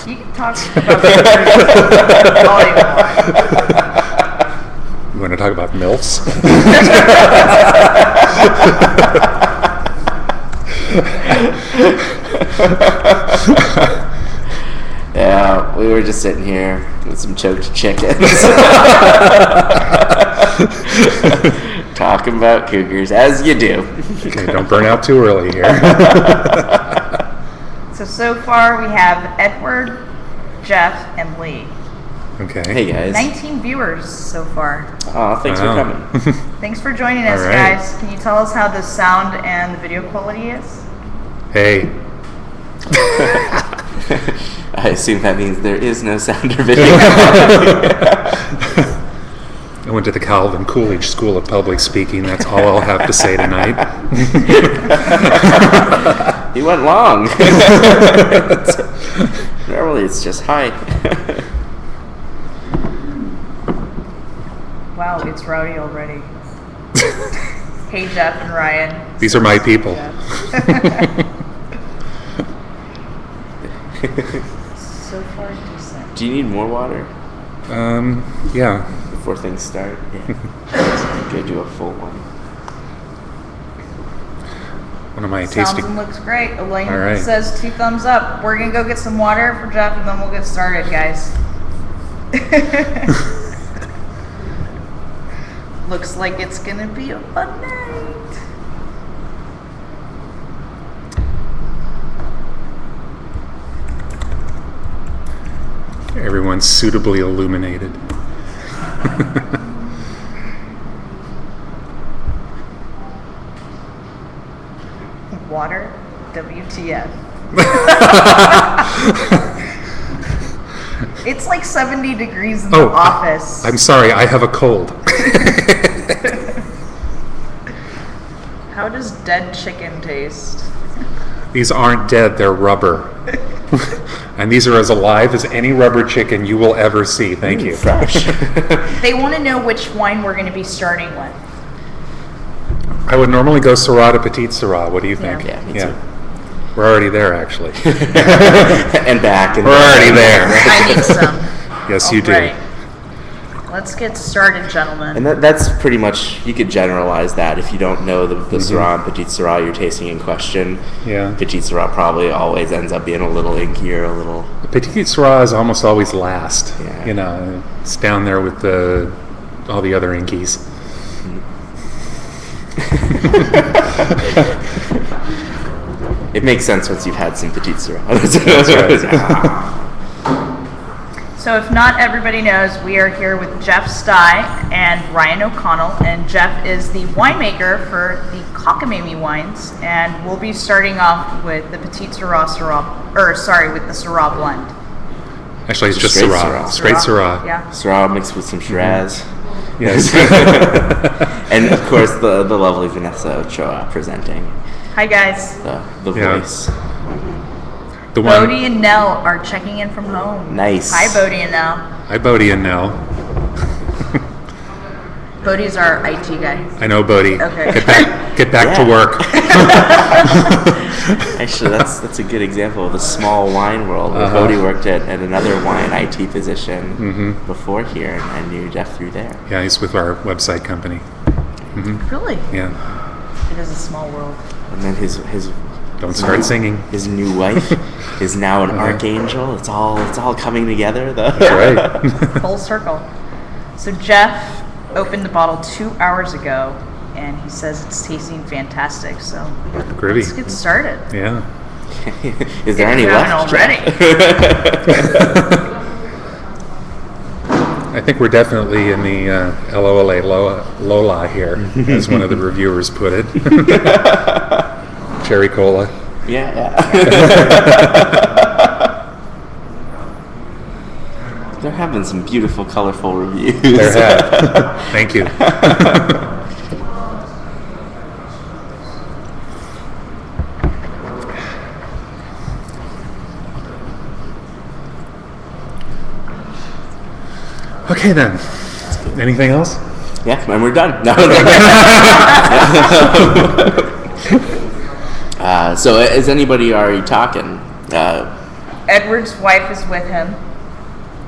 You can talk about the all you want. You want to talk about MILFs? Yeah, we were just sitting here with some choked chickens. Talking about cougars, as you do. Okay, don't burn out too early here. So far we have Edward, Jeff, and Lee. Okay. Hey, guys. 19 viewers so far. Oh, thanks for coming. Thanks for joining us, All right. guys. Can you tell us how the sound and the video quality is? Hey. I assume that means there is no sound or video. I went to the Calvin Coolidge School of Public Speaking. That's all I'll have to say tonight. He went long. Normally it's just hi. Wow, it's rowdy already. Hey, Jeff and Ryan. These are my people. So far, decent. Do you need more water Yeah. before things start? Yeah. Go do a full one. One of my Sounds tasty. and looks great. Elaine All right. says 2 thumbs up. We're going to go get some water for Jeff and then we'll get started, guys. Looks like it's going to be a fun night. Everyone's suitably illuminated. Water? WTF. It's like 70 degrees in the office. I'm sorry, I have a cold. How does dead chicken taste? These aren't dead, they're rubber. And these are as alive as any rubber chicken you will ever see. Thank you. Fresh. They want to know which wine we're going to be starting with. I would normally go Syrah to Petite Syrah. What do you think? Yeah, me too. We're already there, actually. And back. And We're already there. I need some. Yes, you do. Alright. Let's get started, gentlemen. And that's pretty much, you could generalize that. If you don't know the Syrah and Petite Syrah you're tasting in question, Yeah. Petite Syrah probably always ends up being a little inkier, a little... Petite Syrah is almost always last. Yeah. You know, it's down there with all the other Inkies. It makes sense once you've had some Petite Syrah. That's right. So if not everybody knows, we are here with Jeff Stai and Ryan O'Connell, and Jeff is the winemaker for the Cockamamie wines, and we'll be starting off with the Petite Syrah with the Syrah blend. Actually, it's just Straight Syrah. Syrah. Straight Syrah. Yeah. Syrah mixed with some Shiraz. Yes. And of course the lovely Vanessa Ochoa presenting Hi guys. the Yeah. voice. The one. Bodie and Nell are checking in from home. Nice. Hi Bodie and Nell. Hi, Bodie and Nell. Bodie's our IT guy. I know, Bodie. Okay. Get back to Yeah. work. Actually, that's a good example of the small wine world. Where Bodie worked at another wine IT position before here, and I knew Jeff through there. Yeah, he's with our website company. Really? Yeah. It is a small world. And then his Don't start singing. His new wife is now an archangel. It's all coming together. That's right. Full circle. So Jeff opened the bottle 2 hours ago, and he says it's tasting fantastic. So Groovy. let's get started. Yeah. Is there If any you haven't left? already? I think we're definitely in the LOLA Lola here, as one of the reviewers put it. Cherry cola. Yeah. There have been some beautiful, colorful reviews. There have. Thank you. Okay then. Anything else? Yeah, and we're done. No. So is anybody already talking? Edward's wife is with him.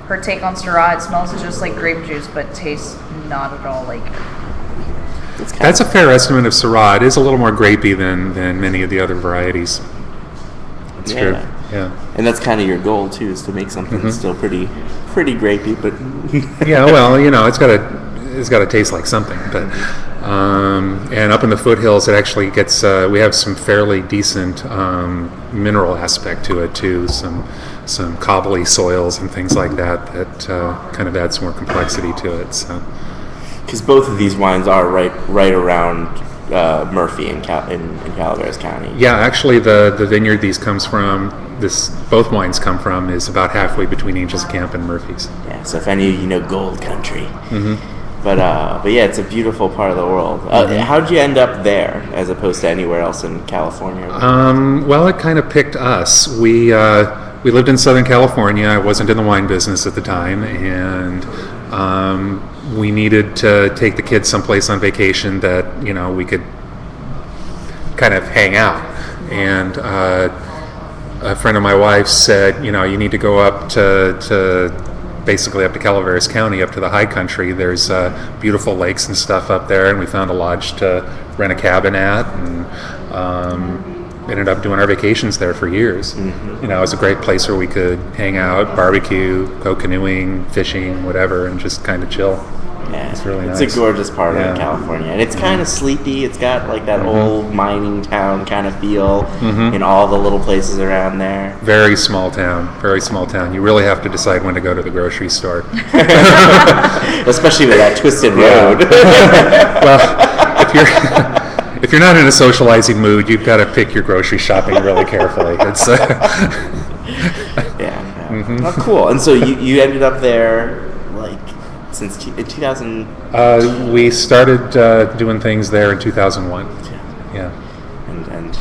Her take on Syrah, it smells just like grape juice, but tastes not at all like it. That's a fair estimate of Syrah. It is a little more grapey than many of the other varieties. That's true. Yeah. And that's kind of your goal too, is to make something that's still pretty grapey, but yeah. Well, it's got to taste like something. But and up in the foothills, it actually gets. We have some fairly decent mineral aspect to it too. Some cobbly soils and things like that kind of add some more complexity to it. So. Because both of these wines are right around Murphy in Calaveras County. Yeah, actually, the vineyard both wines come from is about halfway between Angels Camp and Murphy's. Yeah, so if any of you know Gold Country. But yeah, it's a beautiful part of the world. How'd you end up there as opposed to anywhere else in California? Well, it kind of picked us. We lived in Southern California. I wasn't in the wine business at the time, and we needed to take the kids someplace on vacation that we could kind of hang out. And a friend of my wife's said, you need to go up to basically up to Calaveras County, up to the high country. There's beautiful lakes and stuff up there, and we found a lodge to rent a cabin at, and ended up doing our vacations there for years. It was a great place where we could hang out, barbecue, go canoeing, fishing, whatever, and just kind of chill. Yeah, it's really nice. It's a gorgeous part of California, and it's kind of sleepy. It's got like that old mining town kind of feel in all the little places around there. Very small town. You really have to decide when to go to the grocery store. Especially with that twisted road. Well, if you're not in a socializing mood, you've got to pick your grocery shopping really carefully. It's Well, cool. And so you ended up there since 2000. We started doing things there in 2001. Yeah. And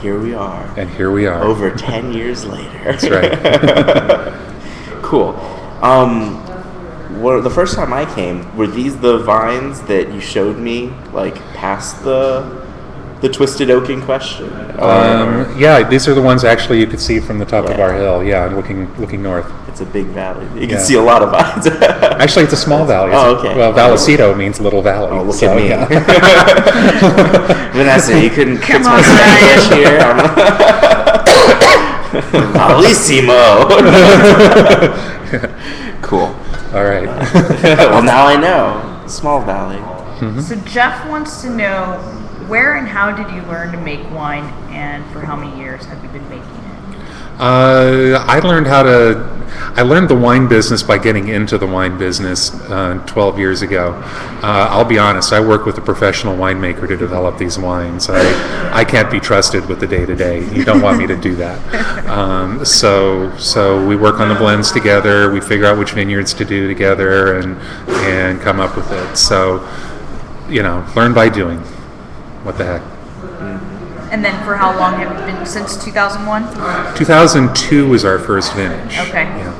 here we are. And here we are. Over 10 years later. That's right. Cool. The first time I came, were these the vines that you showed me, past the twisted oak in question? Yeah, these are the ones actually you could see from the top of our hill. Yeah, looking north. It's a big valley. You can see a lot of vines. Actually, it's a small valley. Okay. Well, Vallecito means little valley. Oh, look at me. Yeah. Vanessa, you couldn't Come fix on, my Spanish here. Bellissimo. Cool. All right. Well, now I know. Small valley. So Jeff wants to know, where and how did you learn to make wine, and for how many years have you been making it? I learned the wine business by getting into the wine business 12 years ago. I'll be honest, I work with a professional winemaker to develop these wines. I can't be trusted with the day-to-day. You don't want me to do that. So we work on the blends together, we figure out which vineyards to do together, and come up with it. So, learn by doing. What the heck? And then for how long have you been, since 2001? 2002 was our first vintage. Okay. Yeah.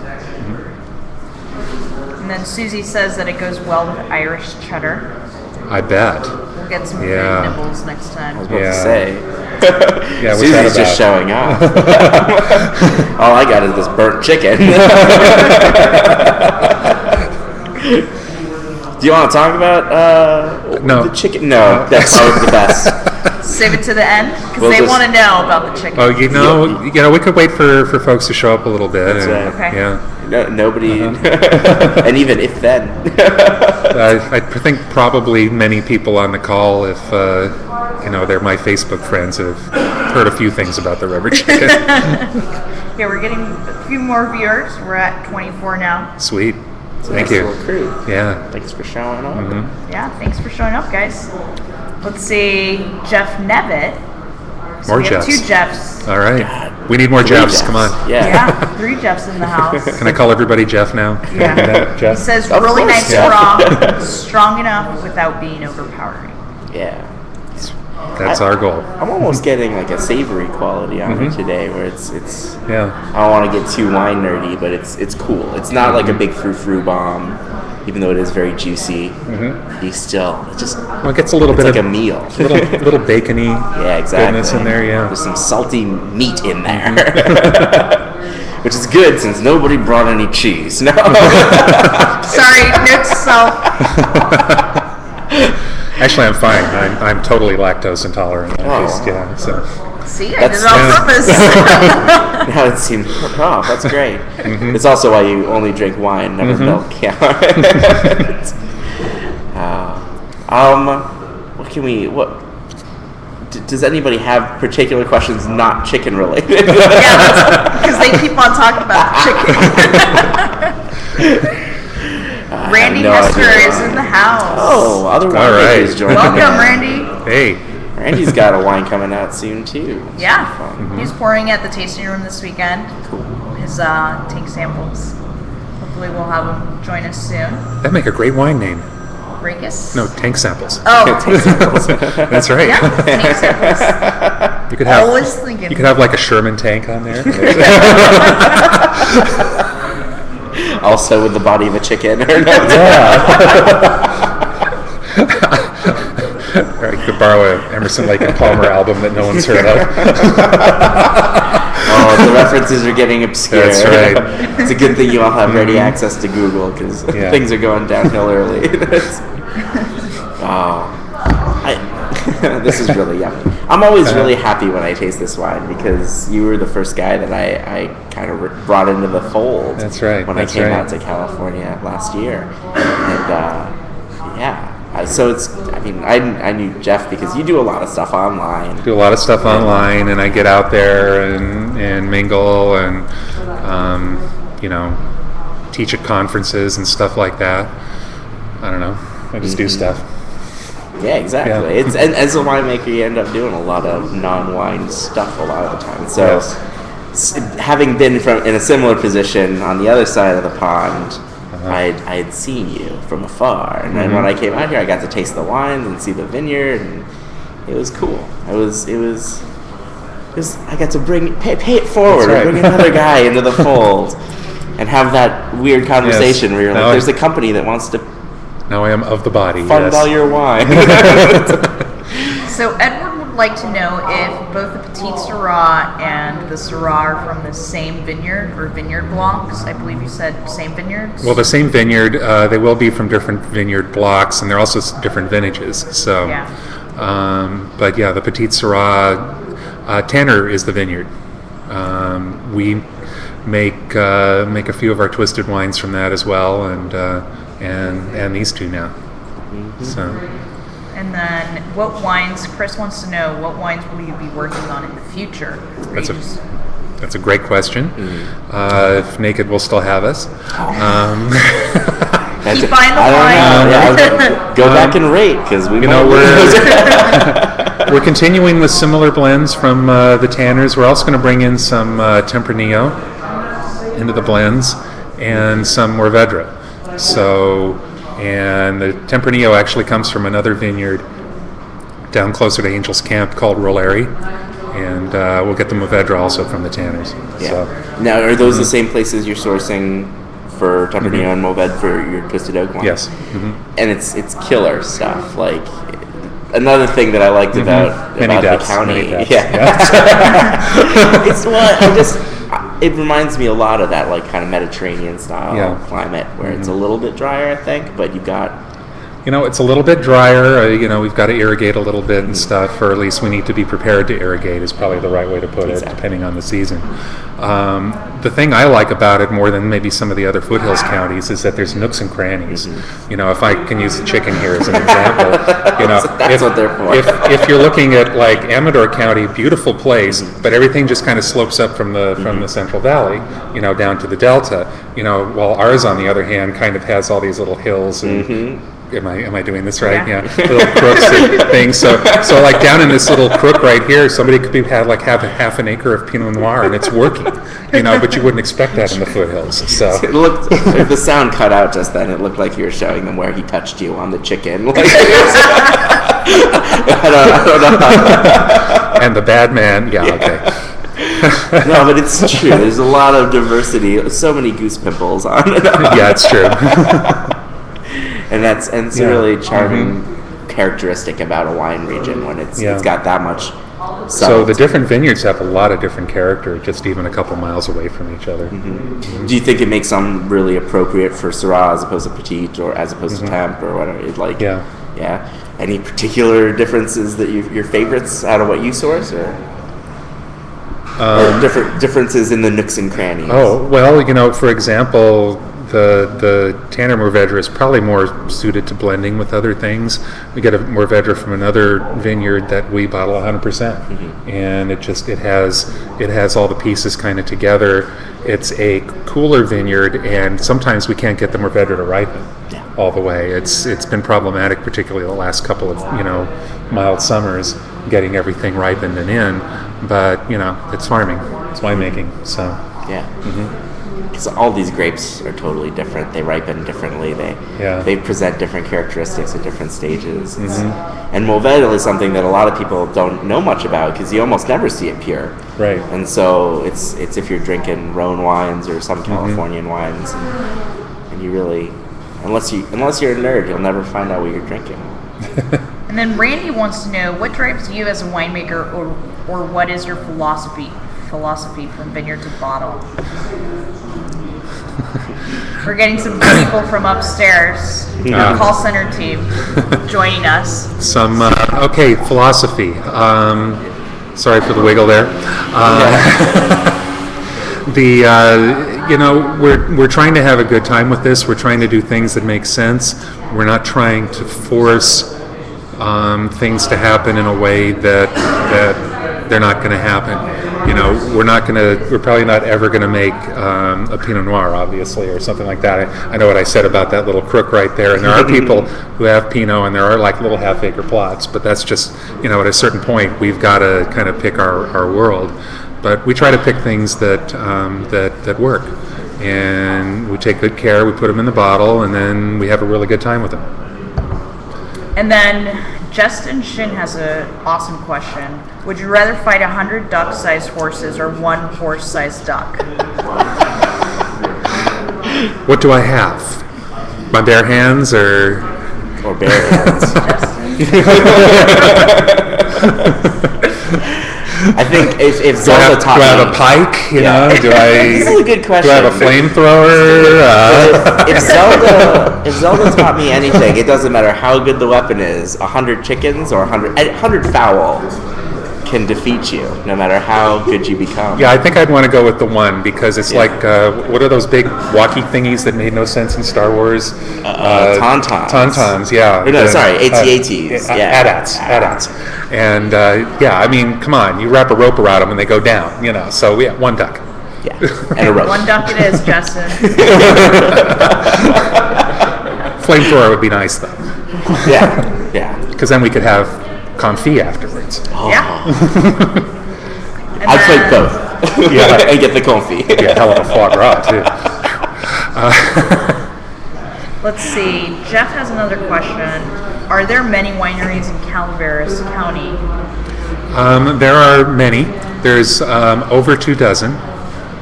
And then Susie says that it goes well with Irish cheddar. I bet. We'll get some Yeah. good nibbles next time. I was about to say. Yeah, what's Susie's that just showing off. All I got is this burnt chicken. Do you want to talk about No. the chicken? No, that's always the best. Save it to the end, because We'll they just- want to know about the chicken. Oh, we could wait for folks to show up a little bit. That's and, right. Okay. Yeah. No, nobody, and even if then. I think probably many people on the call, if they're my Facebook friends, have heard a few things about the rubber chicken. Okay, we're getting a few more viewers. We're at 24 now. Sweet. Thank Nice you. little crew. Yeah. Thanks for showing up. Yeah, thanks for showing up, guys. Let's see, Jeff Nevitt. So More we have Jeffs. two Jeffs. All right. God. We need more 3 Jeffs. Come on. Yeah. Yeah, 3 Jeffs in the house. Can I call everybody Jeff now? Yeah. He Jeff? says Of really course, nice Jeff. strong enough without being overpowering. Yeah. That's our goal. I'm almost getting like a savory quality on it today, where it's. Yeah. I don't want to get too wine nerdy, but it's cool. It's not like a big frou-frou bomb, even though it is very juicy. It's still Well, it gets a little it's bit like of a meal. little bacony Yeah, exactly. goodness in there. Yeah. There's some salty meat in there. which is good since nobody brought any cheese. No. Sorry, note to self. Actually, I'm fine. I'm totally lactose intolerant. Yeah, so. See, I did it on purpose. Now it seems, that's great. Mm-hmm. It's also why you only drink wine, never milk. Yeah. Does anybody have particular questions not chicken related? Yeah, because they keep on talking about chicken. Randy Hester is in the house. Oh, other winemakers joining. Welcome, Randy. Hey. Randy's got a wine coming out soon too. Yeah, he's pouring at the tasting room this weekend. Cool. His tank samples. Hopefully, we'll have him join us soon. That'd make a great wine name. Racus? No, tank samples. Oh, Tank samples. That's right. Yeah, tank samples. You could have. Always thinking. You could have like a Sherman tank on there. Also with the body of a chicken. Or no? Yeah. Or you could borrow an Emerson, Lake and Palmer album that no one's heard of. Oh, the references are getting obscure. That's right. It's a good thing you all have ready access to Google because things are going downhill early. This is really yummy. I'm always really happy when I taste this wine because you were the first guy that I kind of brought into the fold. That's right. When I came out to California last year, and so it's. I mean, I knew Jeff because you do a lot of stuff online. Do a lot of stuff online, and I get out there and mingle and teach at conferences and stuff like that. I don't know. I just do stuff. Yeah, exactly. Yeah. It's and as a winemaker, you end up doing a lot of non-wine stuff a lot of the time. So, having been in a similar position on the other side of the pond, I had seen you from afar, and then when I came out here, I got to taste the wines and see the vineyard, and it was cool. It was. I got to pay it forward, and bring another guy into the fold, and have that weird conversation where you're like, "There's a company that wants to." Now I am of the body. Fund all your wine. So Edward would like to know if both the Petite Syrah and the Syrah are from the same vineyard or vineyard blocks. I believe you said same vineyards. Well, the same vineyard. They will be from different vineyard blocks, and they're also different vintages. So, but yeah, the Petite Syrah, Tanner is the vineyard. We make a few of our twisted wines from that as well, and these two now. So. And then, what wines? Chris wants to know what wines will you be working on in the future? That's a great question. If Naked will still have us. Keep buying the wine. Go back and rate because we're continuing with similar blends from the Tanners. We're also going to bring in some Tempranillo into the blends and some Mourvedre. So, and the Tempranillo actually comes from another vineyard down closer to Angel's Camp called Roleri, and we'll get the Mourvedre also from the Tanners. Yeah. So, now, are those the same places you're sourcing for Tempranillo and Mourvedre for your Twisted Oak wine? Yes. And it's killer stuff. Like another thing that I liked about the county. It's what it reminds me a lot of that like kind of Mediterranean style climate where it's a little bit drier, I think, but you've got it's a little bit drier. We've got to irrigate a little bit and stuff, or at least we need to be prepared to irrigate is probably the right way to put it, depending on the season. The thing I like about it more than maybe some of the other foothills counties is that there's nooks and crannies. If I can use the chicken here as an example, that's what they're for. If you're looking at like Amador County, beautiful place, but everything just kind of slopes up from the Central Valley, down to the Delta. While ours, on the other hand, kind of has all these little hills and. Am I doing this right? Yeah. Little crooks and things. So like down in this little crook right here, somebody could have half an acre of Pinot Noir and it's working. But you wouldn't expect that in the foothills. So it looked. The sound cut out just then. It looked like you were showing them where he touched you on the chicken. Like, I don't know. And the bad man. Yeah. Okay. No, but it's true. There's a lot of diversity. So many goose pimples on it. Yeah, it's true. And it's a really charming characteristic about a wine region when it's got that much So the different vineyards have a lot of different character, just even a couple miles away from each other. Do you think it makes some really appropriate for Syrah as opposed to Petite or as opposed to Temp or whatever? Yeah. Any particular differences that your favorites out of what you source, or different differences in the nooks and crannies? Oh well, for example, the Tanner Mourvedre is probably more suited to blending with other things. We get a Mourvedre from another vineyard that we bottle 100%, and it has all the pieces kind of together. It's a cooler vineyard, and sometimes we can't get the Mourvedre to ripen all the way. It's been problematic, particularly the last couple of mild summers, getting everything ripened and in. But it's farming, it's winemaking, so yeah. Because all these grapes are totally different. They ripen differently. They present different characteristics at different stages. And Mourvedre is something that a lot of people don't know much about because you almost never see it pure. Right. And so it's if you're drinking Rhone wines or some Californian wines, and you really, unless you're a nerd, you'll never find out what you're drinking. And then Randy wants to know, what drives you as a winemaker, or what is your philosophy from vineyard to bottle? We're getting some people from upstairs, our call center team, joining us. Some philosophy. Sorry for the wiggle there. We're trying to have a good time with this. We're trying to do things that make sense. We're not trying to force things to happen in a way that they're not going to happen. We're probably not ever going to make a Pinot Noir, obviously, or something like that. I know what I said about that little crook right there, and there are people who have Pinot, and there are like little half-acre plots, but that's just, at a certain point, we've got to kind of pick our world. But we try to pick things that work, and we take good care, we put them in the bottle, and then we have a really good time with them. And then Justin Shin has an awesome question. Would you rather fight 100 duck-sized horses or one horse-sized duck? What do I have? My bare hands or bare hands? I think if Zelda taught me... Do I have a pike? This is a good question. Do I have a flamethrower? If Zelda taught me anything, it doesn't matter how good the weapon is. 100 chickens or 100 fowl can defeat you, no matter how good you become. Yeah, I think I'd want to go with the one, because it's like, what are those big walkie thingies that made no sense in Star Wars? Tauntauns. Tauntauns, yeah. AT-ATs. AT-ATs. And, come on, you wrap a rope around them and they go down, so one duck. Yeah, and a rope. One duck it is, Justin. Flamethrower would be nice, though. Yeah. Because then we could have confit afterwards. Oh. Yeah. I'd play both. And get the confit. Hell of a foie gras, too. Let's see. Jeff has another question. Are there many wineries in Calaveras County? There are many. There's over 2 dozen.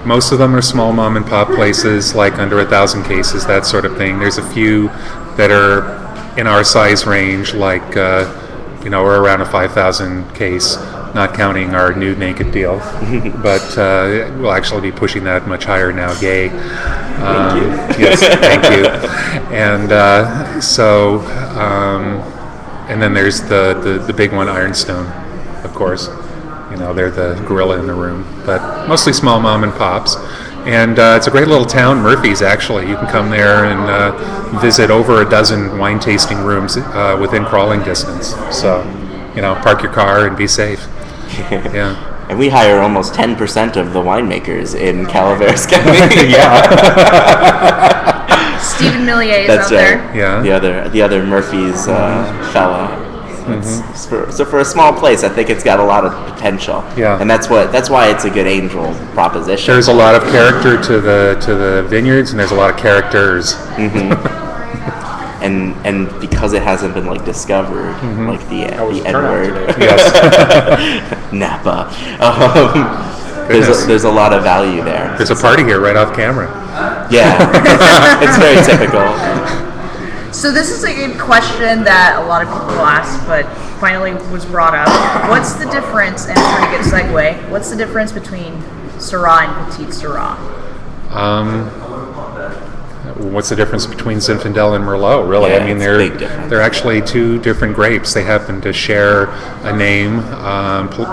Most of them are small mom and pop places, like under 1,000 cases, that sort of thing. There's a few that are in our size range, like we're around a 5,000 case, not counting our new naked deal. But we'll actually be pushing that much higher now. Yay! Thank you. Yes, thank you. And and then there's the big one, Ironstone, of course. They're the gorilla in the room, but mostly small mom and pops. And it's a great little town, Murphy's, actually. You can come there and visit over 12 wine tasting rooms within crawling distance. So, park your car and be safe. Yeah. And we hire almost 10% of the winemakers in Calaveras County. Stephen Millier is That's out right. there. Yeah. The other Murphy's fella. So for a small place, I think it's got a lot of potential. Yeah. And that's why it's a good angel proposition. There's a lot of character to the vineyards, and there's a lot of characters. And because it hasn't been discovered, like the N-word, Napa. There's a lot of value there. There's a party here right off camera. Yeah, it's very typical. So this is a good question that a lot of people ask, but finally was brought up. What's the difference, and it's a pretty good segue, what's the difference between Syrah and Petite Syrah? What's the difference between Zinfandel and Merlot, really? Yeah, I mean, it's a big difference. they're actually two different grapes. They happen to share a name.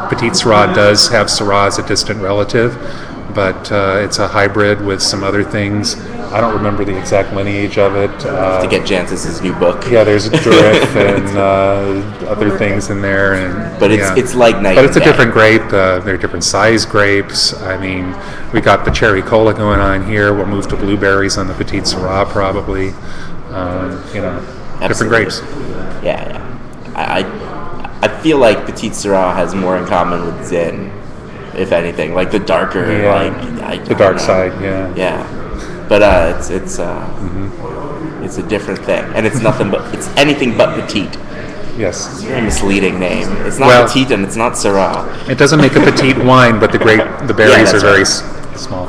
Petite Syrah does have Syrah as a distant relative, but it's a hybrid with some other things. I don't remember the exact lineage of it. To get Jancis's new book. Yeah, there's Durif and other things in there, But it's like night But it's a and day. different grape. They're different size grapes. I mean, we got the cherry cola going on here. We'll move to blueberries on the Petite Syrah probably. Different Absolutely. grapes. Yeah. I feel like Petite Syrah has more in common with Zin, if anything. Like the darker, The dark side. Yeah. Yeah. But it's a different thing, and it's anything but petite. Yes. It's a very misleading name. It's not Well- petite and it's not Syrah. It doesn't make a petite wine, but the berries that's are very right. small.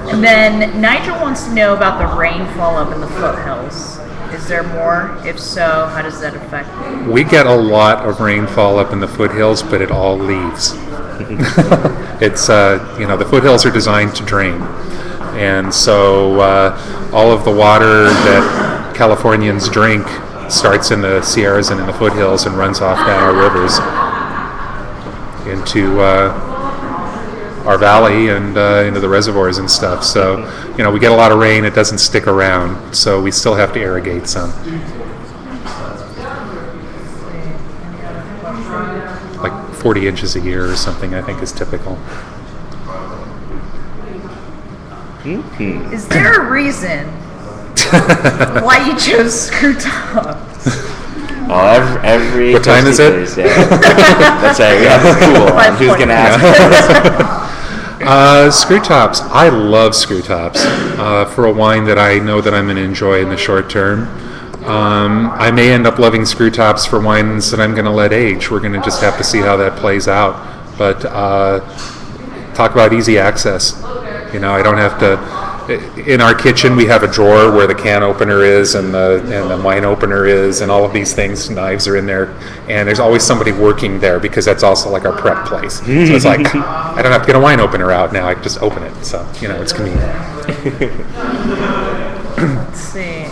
And then Nigel wants to know about the rainfall up in the foothills. Is there more? If so, how does that affect? We get a lot of rainfall up in the foothills, but it all leaves. It's the foothills are designed to drain, and so all of the water that Californians drink starts in the Sierras and in the foothills and runs off down our rivers into our valley and into the reservoirs and stuff. So, we get a lot of rain. It doesn't stick around, so we still have to irrigate some. Like 40 inches a year or something, I think, is typical. Is there a reason why you chose screw tops? Oh, every What time is it? Thursday. That's right. We have a pool. on. Who's gonna ask? Screw tops. I love screw tops for a wine that I know that I'm going to enjoy in the short term. I may end up loving screw tops for wines that I'm going to let age. We're going to just have to see how that plays out. But talk about easy access. I don't have to. In our kitchen, we have a drawer where the can opener is and the wine opener is, and all of these things. Knives are in there, and there's always somebody working there because that's also like our prep place. So it's like I don't have to get a wine opener out now. I can just open it. So it's convenient. Let's see.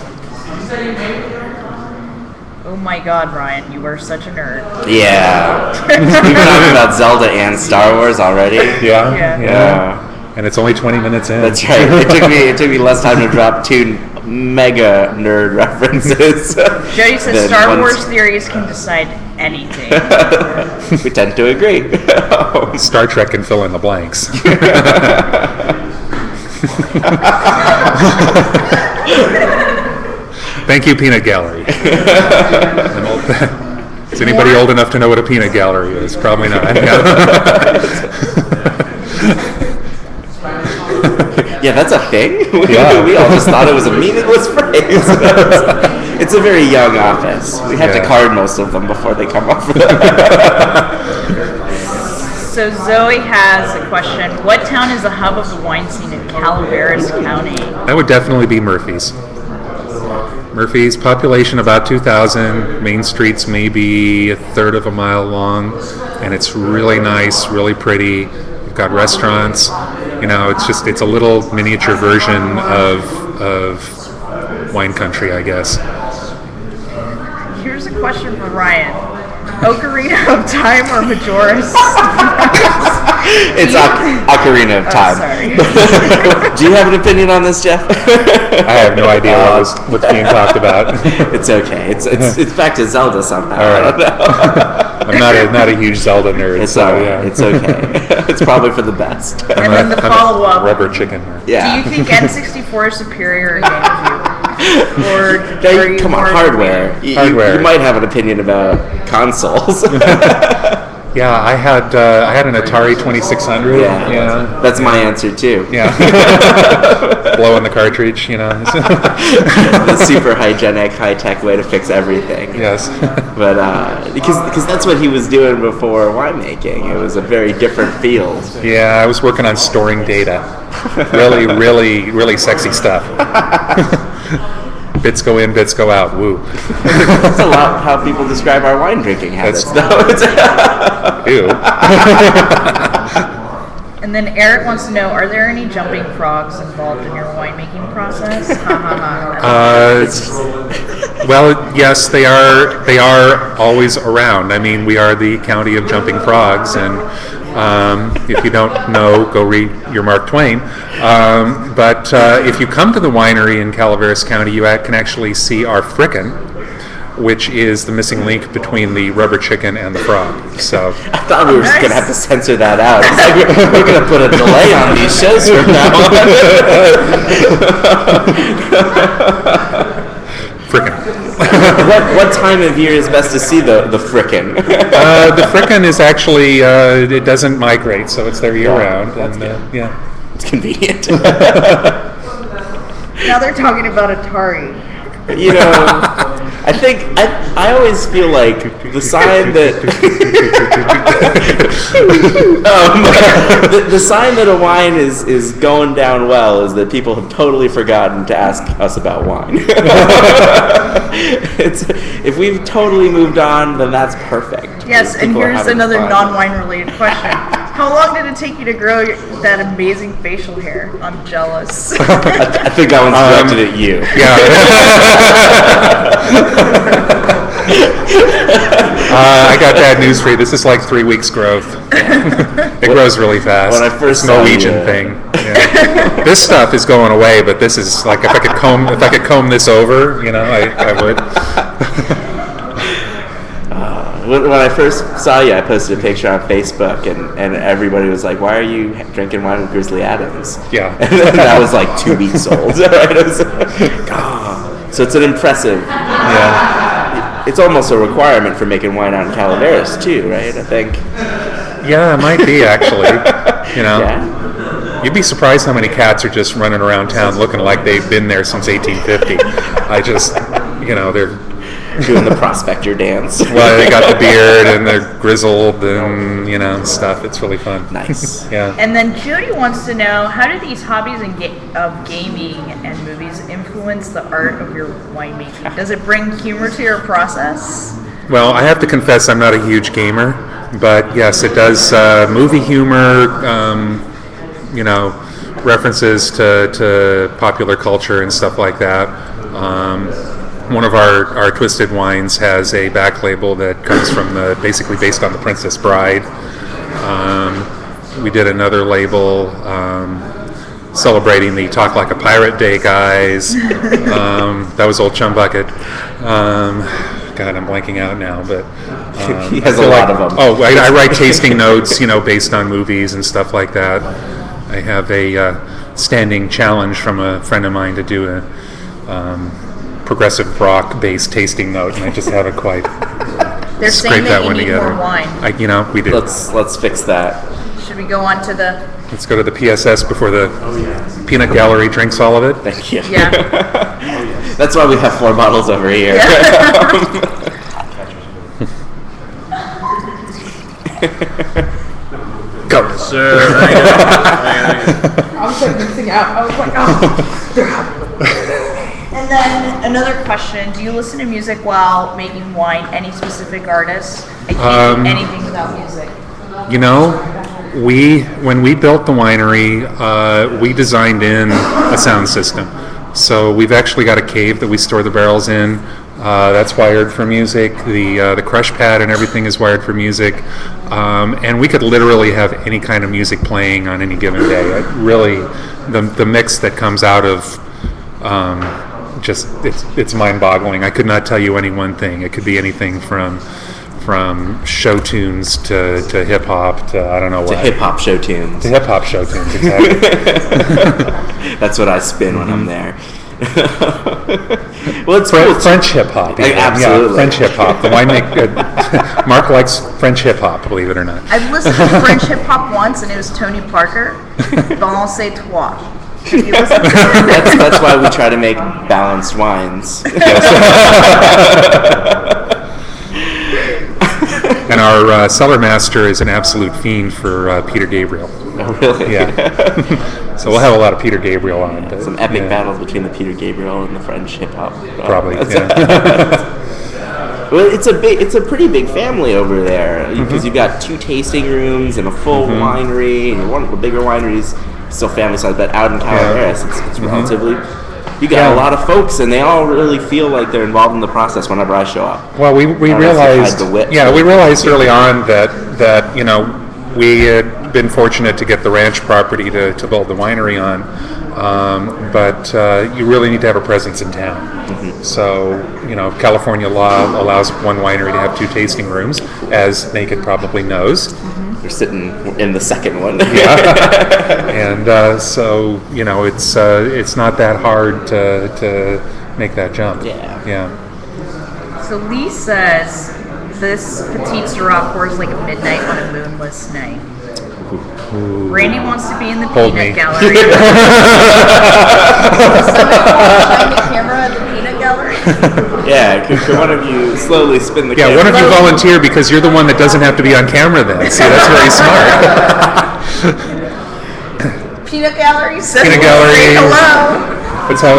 Oh my God, Ryan, you are such a nerd. Yeah. We've talked about Zelda and Star Wars already. Yeah. And it's only 20 minutes in. That's right. It took me less time to drop two mega nerd references. Jody says than Star one- Wars theories can decide anything. We tend to agree. Star Trek can fill in the blanks. Thank you, Peanut Gallery. Is anybody old enough to know what a peanut gallery is? Probably not. Yeah, that's a thing. Yeah. We all just thought it was a meaningless phrase. It's a very young office. We have to Yeah. card most of them before they come up. So Zoe has a question. What town is the hub of the wine scene in Calaveras County? That would definitely be Murphy's. Murphy's, population about 2,000. Main streets maybe a third of a mile long, and it's really nice, really pretty. You've got restaurants. It's a little miniature version of wine country, I guess. Here's a question for Ryan. Ocarina of Time or Majora's? It's Ocarina of Time. Sorry. Do you have an opinion on this, Jeff? I have no idea what's being talked about. It's okay. It's back to Zelda somehow. All right. I don't know. I'm not a huge Zelda nerd. It's so, all right. yeah. It's okay. It's probably for the best. And then the I'm a follow-up. rubber chicken nerd. Yeah. Do you think N64 is superior in GameCube? Or Hey, are you come on, more- hardware. Hardware. You might have an opinion about consoles. Yeah, I had an Atari 2600. Yeah. That's my answer too. Yeah. Blow in the cartridge, The super hygienic, high-tech way to fix everything. Yes. But because that's what he was doing before winemaking. It was a very different field. Yeah, I was working on storing data. Really, really, really sexy stuff. bits go in, bits go out. Woo. That's a lot how people describe our wine drinking habits, though. Ew. And then Eric wants to know, are there any jumping frogs involved in your winemaking process? Ha ha ha. Well, yes, they are. They are always around. I mean, we are the county of jumping frogs, and if you don't know, go read your Mark Twain. But if you come to the winery in Calaveras County, you can actually see our frickin', which is the missing link between the rubber chicken and the frog. So I thought we were just going to have to censor that out. It's like we're going to put a delay on these shows from now on. frickin'. What time of year is best to see the frickin'? The frickin' is actually, it doesn't migrate, so it's there year-round. That's And yeah. It's convenient. Now they're talking about Atari. You know, I think I always feel like the sign that the sign that a wine is going down well is that people have totally forgotten to ask us about wine. If we've totally moved on, then that's perfect. Yes, and People are here's having another fun. non-wine related question. How long did it take you to grow that amazing facial hair? I'm jealous. I think that one's directed at you. Yeah. I got bad news for you. This is like 3 weeks growth. It grows really fast. When I first It's saw Norwegian you, thing. Yeah. This stuff is going away, but this is like if I could comb this over, I would. When I first saw you, I posted a picture on Facebook, and everybody was like, "Why are you drinking wine with Grizzly Adams?" Yeah. And that was like 2 weeks old. Right? It was, so it's an impressive. Yeah. It's almost a requirement for making wine out in Calaveras too, right? I think. Yeah, it might be actually. Yeah. You'd be surprised how many cats are just running around town looking like they've been there since 1850. They're doing the prospector dance. Well, they got the beard and they're grizzled and stuff. It's really fun. Nice. Yeah. And then Jody wants to know, how do these hobbies of gaming and movies influence the art of your winemaking? Does it bring humor to your process? Well, I have to confess I'm not a huge gamer, but yes, it does. Movie humor, references to popular culture and stuff like that. One of our twisted wines has a back label that comes from basically based on The Princess Bride. We did another label celebrating the Talk Like a Pirate Day guys. That was Old Chum Bucket. God, I'm blanking out now, but he has a lot of them. Oh, I write tasting notes, based on movies and stuff like that. I have a standing challenge from a friend of mine to do a progressive rock-based tasting note, and I just haven't quite They're saying scraped that that you one need together. more wine. We do. Let's fix that. Should we go on to the... Let's go to the PSS before the peanut gallery drinks all of it. Thank you. Yeah. That's why we have 4 bottles over here. Go. Sir. I was like mixing out. I was like, And then another question: do you listen to music while making wine? Any specific artists? I can't do anything without music. When we built the winery, we designed in a sound system. So we've actually got a cave that we store the barrels in. That's wired for music. The crush pad and everything is wired for music. And we could literally have any kind of music playing on any given day. Really, the mix that comes out of it's mind-boggling. I could not tell you any one thing. It could be anything from show tunes to hip hop to I don't know what. To hip hop show tunes. To hip hop show tunes, exactly. That's what I spin when I'm there. Well, it's cool. French hip hop. Absolutely. Yeah, French hip hop. The winemaker Mark likes French hip hop, believe it or not. I've listened to French hip hop once, and it was Tony Parker. Bon c'est toi. Have you listened to it? That's why we try to make balanced wines. And our cellar master is an absolute fiend for Peter Gabriel. Oh, really? Yeah. So we'll have a lot of Peter Gabriel on. But, some epic battles between the Peter Gabriel and the French hip hop. Probably. Yeah. Well, it's a pretty big family over there because you've got 2 tasting rooms and a full winery, and one of the bigger wineries, still family size, but out in Calaveras, it's relatively. You got a lot of folks, and they all really feel like they're involved in the process whenever I show up. Well, we realized we realized early on that we had been fortunate to get the ranch property to build the winery on, but you really need to have a presence in town. So, California law allows one winery to have 2 tasting rooms, as Naked probably knows. You're sitting in the second one. And so, it's not that hard to make that jump. Yeah. So Lee says this Petite Sirah pours like a midnight on a moonless night. Ooh. Randy wants to be in the Hold peanut me. gallery. Shine the camera at the peanut gallery. Yeah, could one of you slowly spin the camera? Yeah, one of you volunteer because you're the one that doesn't have to be on camera then. See, that's very smart. Peanut gallery says Peanut gallery. say hello. That's how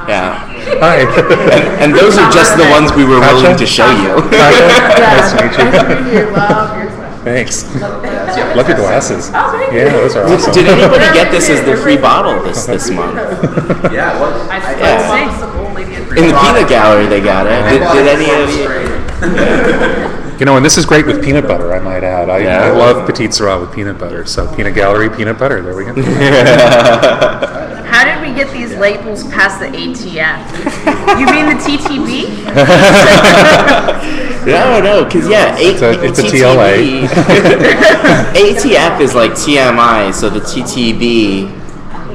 Yeah. Hi. And those are just the ones we were willing to show you. Nice to meet you. Love your Thanks. Love your glasses. Oh, thank Yeah, those are awesome. Did anybody get this as their free bottle this month? Yeah, what? In the peanut gallery they got it. Did any of you? And this is great with peanut butter, I might add. I love Petite Sirah with peanut butter. So peanut gallery, peanut butter. There we go. How did we get these labels past the ATF? You mean the TTB? No, because It's a TLA. ATF is like TMI, so the TTB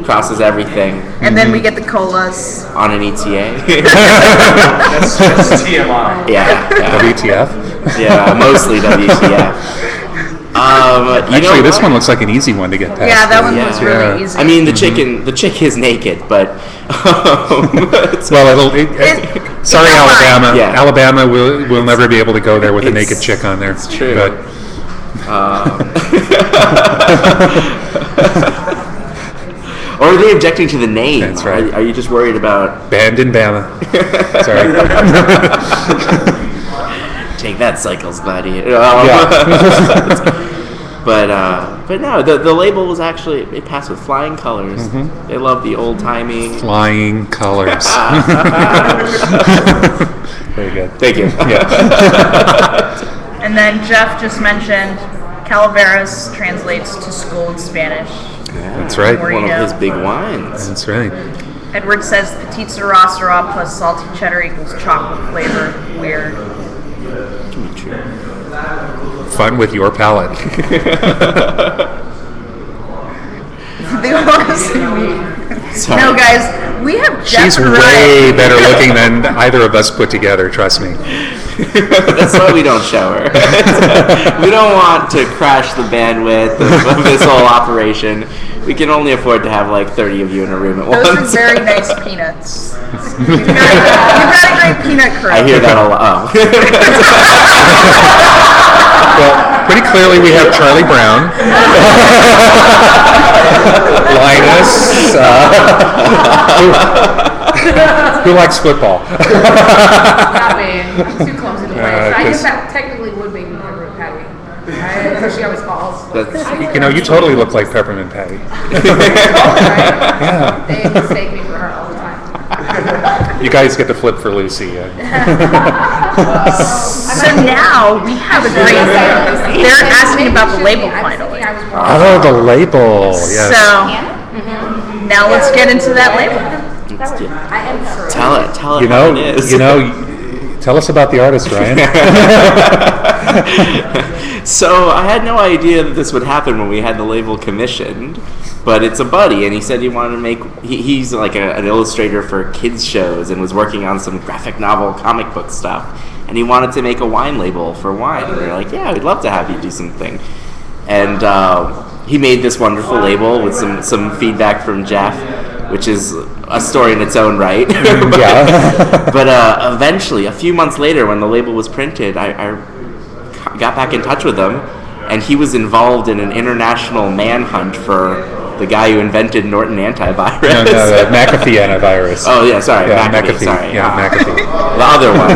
crosses everything And then we get the colas. on an ETA. That's TMI. Yeah, WTF? yeah, mostly WTF. Actually, this one looks like an easy one to get past. Yeah, that one Yeah. was really easy. I mean, the chick is naked, but Well, sorry, Alabama. Yeah. Alabama will never be able to go there with a naked chick on there. It's true. But, or are they objecting to the name? That's right. Are you just worried about banned in Bama. Sorry. take that, Cycles Gladiator? Yeah. But no, the label was actually, it passed with flying colors. They love the old timey Flying colors. Very good. Thank you. Yeah. And then Jeff just mentioned Calaveras translates to school in Spanish. That's right. Or, One you of know, his big wines. That's right. Edward says Petite Sirah plus salty cheddar equals chocolate flavor. Weird. Can be true. Fun with your palate. They want to see me. Sorry. No, guys, we have Jeff She's and way Ryan. better looking than either of us put together, trust me. That's why we don't show her. We don't want to crash the bandwidth of this whole operation. We can only afford to have like 30 of you in a room at Those once. are very nice peanuts. You've got a great peanut crew. I hear that a lot. Oh. Well, pretty clearly we have Charlie Brown, Linus, who likes football. Not me. I'm too clumsy to play. So I guess 'cause- that technically would make me peppermint patty. Because she always falls. That's- You totally look like Peppermint Patty. Yeah. They mistake me for her all the time. You guys get to flip for Lucy. So now we have a great. They're asking about the label finally. Oh, the label. Yes. So now let's get into that label. I am sure. Tell it how it is. Tell us about the artist, Ryan. So I had no idea that this would happen when we had the label commissioned, but it's a buddy, and he said he wanted to make. He's like an illustrator for kids shows and was working on some graphic novel, comic book stuff, and he wanted to make a wine label for wine. And we were like, yeah, we'd love to have you do something. And he made this wonderful label with some feedback from Jeff, which is a story in its own right. Yeah. But eventually, a few months later, when the label was printed, I got back in touch with him, and he was involved in an international manhunt for the guy who invented Norton antivirus. No, the McAfee antivirus. Oh yeah, sorry, Yeah, McAfee. Sorry, McAfee. the other one.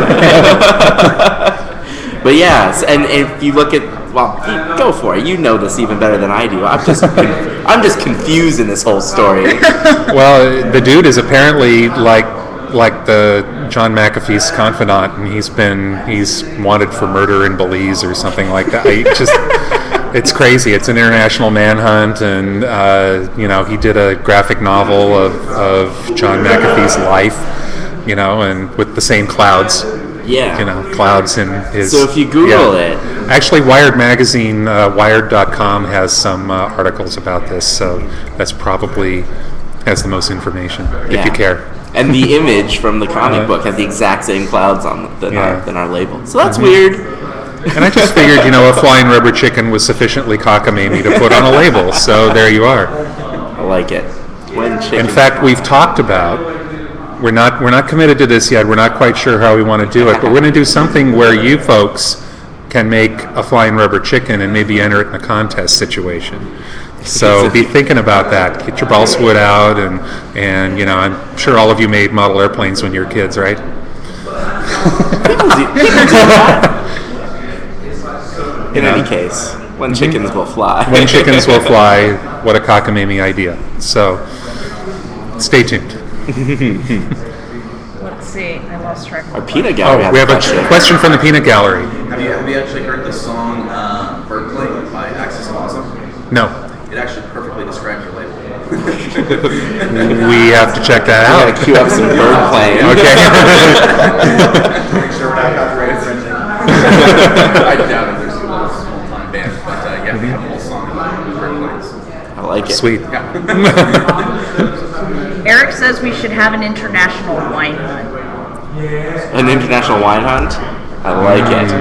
But yes, and if you look at, go for it. You know this even better than I do. I'm just confused in this whole story. Well, the dude is apparently like the John McAfee's confidant, and he's wanted for murder in Belize or something like that. It's crazy. It's an international manhunt, and he did a graphic novel of John McAfee's life, and with the same clouds. Yeah. Clouds in his... So if you Google it... Actually, Wired magazine, Wired.com has some articles about this, so that's probably has the most information, if you care. And the image from the comic book had the exact same clouds on than our label. So that's weird. And I just figured, a flying rubber chicken was sufficiently cockamamie to put on a label, so there you are. I like it. In fact, we've talked about... We're not committed to this yet. We're not quite sure how we want to do it, but we're going to do something where you folks can make a flying rubber chicken and maybe enter it in a contest situation. So be thinking about that. Get your balsa out, and I'm sure all of you made model airplanes when you were kids, right? People do that. In any case, when chickens will fly. When chickens will fly. What a cockamamie idea. So stay tuned. Let's see. I lost track of Our peanut gallery has we have a question from the peanut gallery. Have you actually heard the song Bird Plane by Axis of Awesome? No. It actually perfectly describes your label. We have to check that I out. gotta queue up some bird playing. Okay. Make sure we're not copyright infringing. I doubt it. There's a little small-time band, but we have a whole song about bird planes. I like it. Sweet. Eric says we should have an international wine hunt. An international wine hunt? I like it.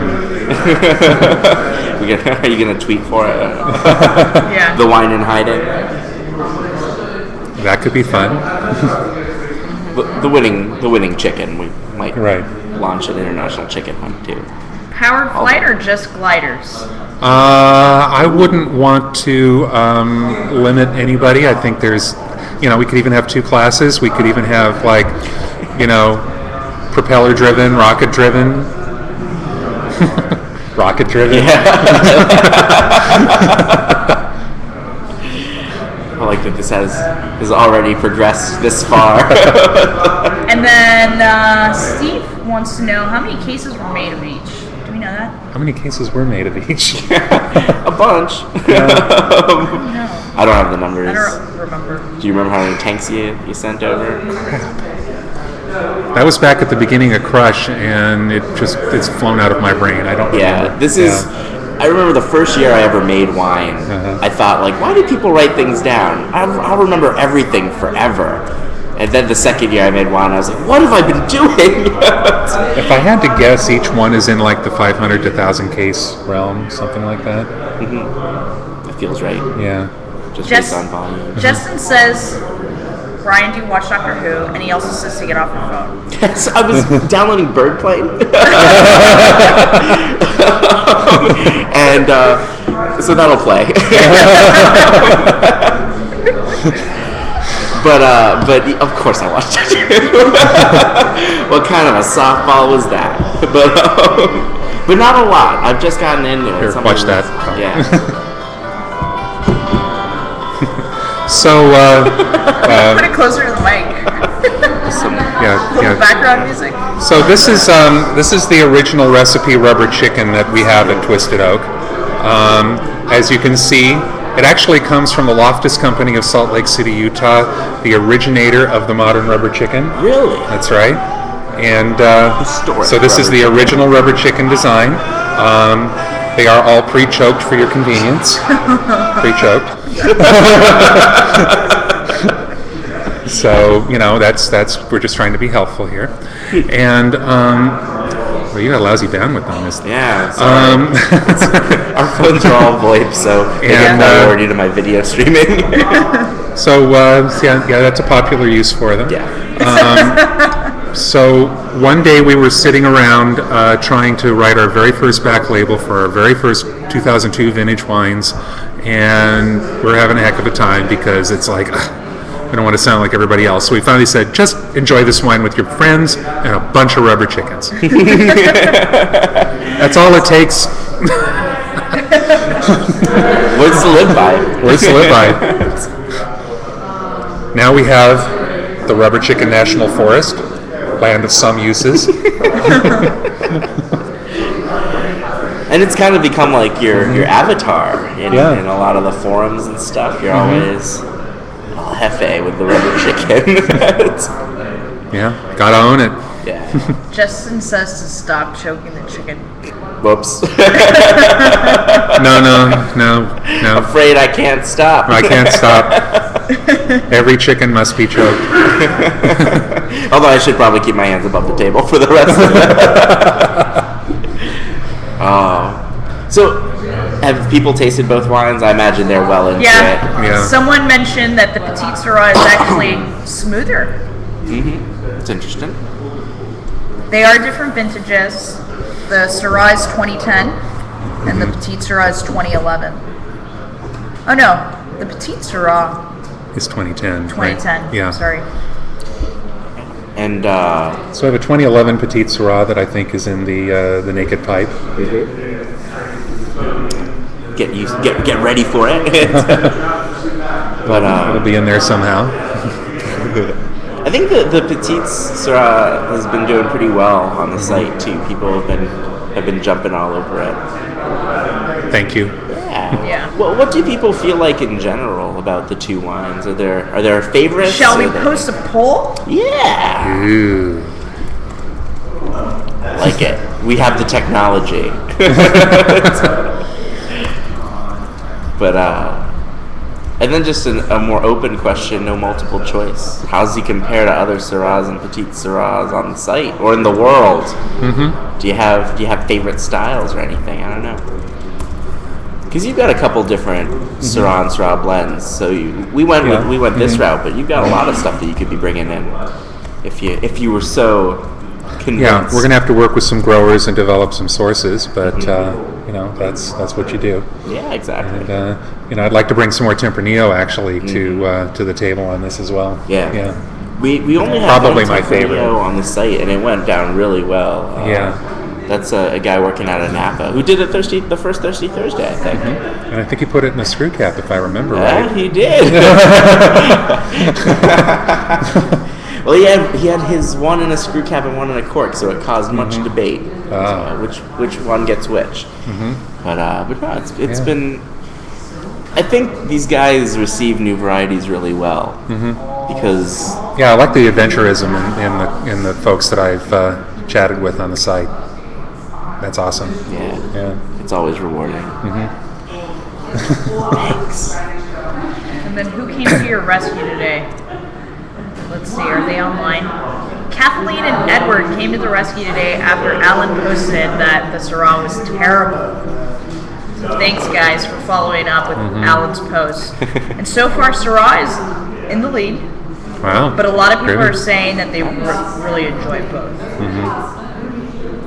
Are you gonna tweet for it? Yeah. The wine in hiding. That could be fun. The winning chicken. We might Right. launch an international chicken hunt too. Powered flight or just gliders? I wouldn't want to limit anybody. I think there's, we could even have two classes. We could even have propeller driven, rocket driven. Rocket driven. I like that this has already progressed this far. And then Steve wants to know how many cases were made of each. Do we know that? How many cases were made of each? A bunch. No. I don't have the numbers. I don't remember. Do you remember how many tanks you sent over? That was back at the beginning of Crush, and it's flown out of my brain. I don't remember. I remember the first year I ever made wine. I thought, why do people write things down? I'll remember everything forever. And then the second year I made wine, I was like, what have I been doing? If I had to guess, each one is in the 500 to 1,000 case realm, something like that. That feels right. Yeah. Just based on volume. Justin says, Brian, do you watch Doctor Who? And he also says to get off your phone. Yes, I was downloading Bird Plane. And so that'll play. But of course I watched it. What kind of a softball was that? But not a lot. I've just gotten into it. Here, watch that. Yeah. So, Put it closer to the mic. Little background music. So this is the original recipe rubber chicken that we have at Twisted Oak. As you can see, it actually comes from the Loftus Company of Salt Lake City, Utah, the originator of the modern rubber chicken. Really? That's right. And Historic so this is rubber the chicken. original rubber chicken design. They are all pre-choked for your convenience. Pre-choked. So that's we're just trying to be helpful here. And Well, you got lousy bandwidth on this. Yeah. Our phones are all VoIP, so they get And, priority to my video streaming. So yeah, that's a popular use for them. Yeah. So one day we were sitting around trying to write our very first back label for our very first 2002 vintage wines, and we're having a heck of a time because it's like, I don't want to sound like everybody else. So we finally said, just enjoy this wine with your friends and a bunch of rubber chickens. That's all it takes. Words to live by. Words to live by. Now we have the Rubber Chicken National Forest, land of some uses. And it's kind of become like your avatar in a lot of the forums and stuff. You're always all hefe with the rubber chicken. Yeah, gotta own it. Yeah. Justin says to stop choking the chicken. Whoops. No. Afraid I can't stop. I can't stop. Every chicken must be choked. Although I should probably keep my hands above the table for the rest of it. So, have people tasted both wines? I imagine they're well into it. Yeah. Someone mentioned that the Petite Syrah is actually smoother. It's interesting. They are different vintages. The Syrah is 2010, and the Petite Syrah is 2011. Oh no, the Petite Syrah It's 2010. 2010. Right? Yeah. Sorry. And So I have a 2011 Petite Syrah that I think is in the Naked Pipe. get ready for it. But It'll be in there somehow. I think the Petite Syrah has been doing pretty well on the site too. People have been jumping all over it. Thank you. Yeah. Well, what do people feel like in general about the two wines? Are there favorites? Shall we post a poll? Yeah, Ooh. like it. We have the technology. But and then just a more open question, no multiple choice. How does he compare to other Syrahs and Petite Syrahs on the site or in the world? Mm-hmm. Do you have favorite styles or anything? I don't know. Because you've got a couple different Syrah and Syrah blends, so we went this route, but you've got a lot of stuff that you could be bringing in if you were so convinced. Yeah, we're gonna have to work with some growers and develop some sources, but that's what you do. Yeah, exactly. And I'd like to bring some more Tempranillo actually to the table on this as well. Yeah. We only have Probably one my favorite Tempranillo on the site, and it went down really well. That's a guy working out of Napa who did the first Thirsty Thursday, I think. And I think he put it in a screw cap, if I remember Yeah, right. he did. Well, he had his one in a screw cap and one in a cork, so it caused much debate. Which one gets which? But no, it's been. I think these guys receive new varieties really well because. Yeah, I like the adventurism in the folks that I've chatted with on the site. That's awesome. Yeah. It's always rewarding. Thanks. And then who came to your rescue today? Let's see, are they online? Kathleen and Edward came to the rescue today after Alan posted that the Syrah was terrible. So thanks, guys, for following up with Alan's post. And so far, Syrah is in the lead. Wow. But a lot of people Great. are saying that they really enjoy both.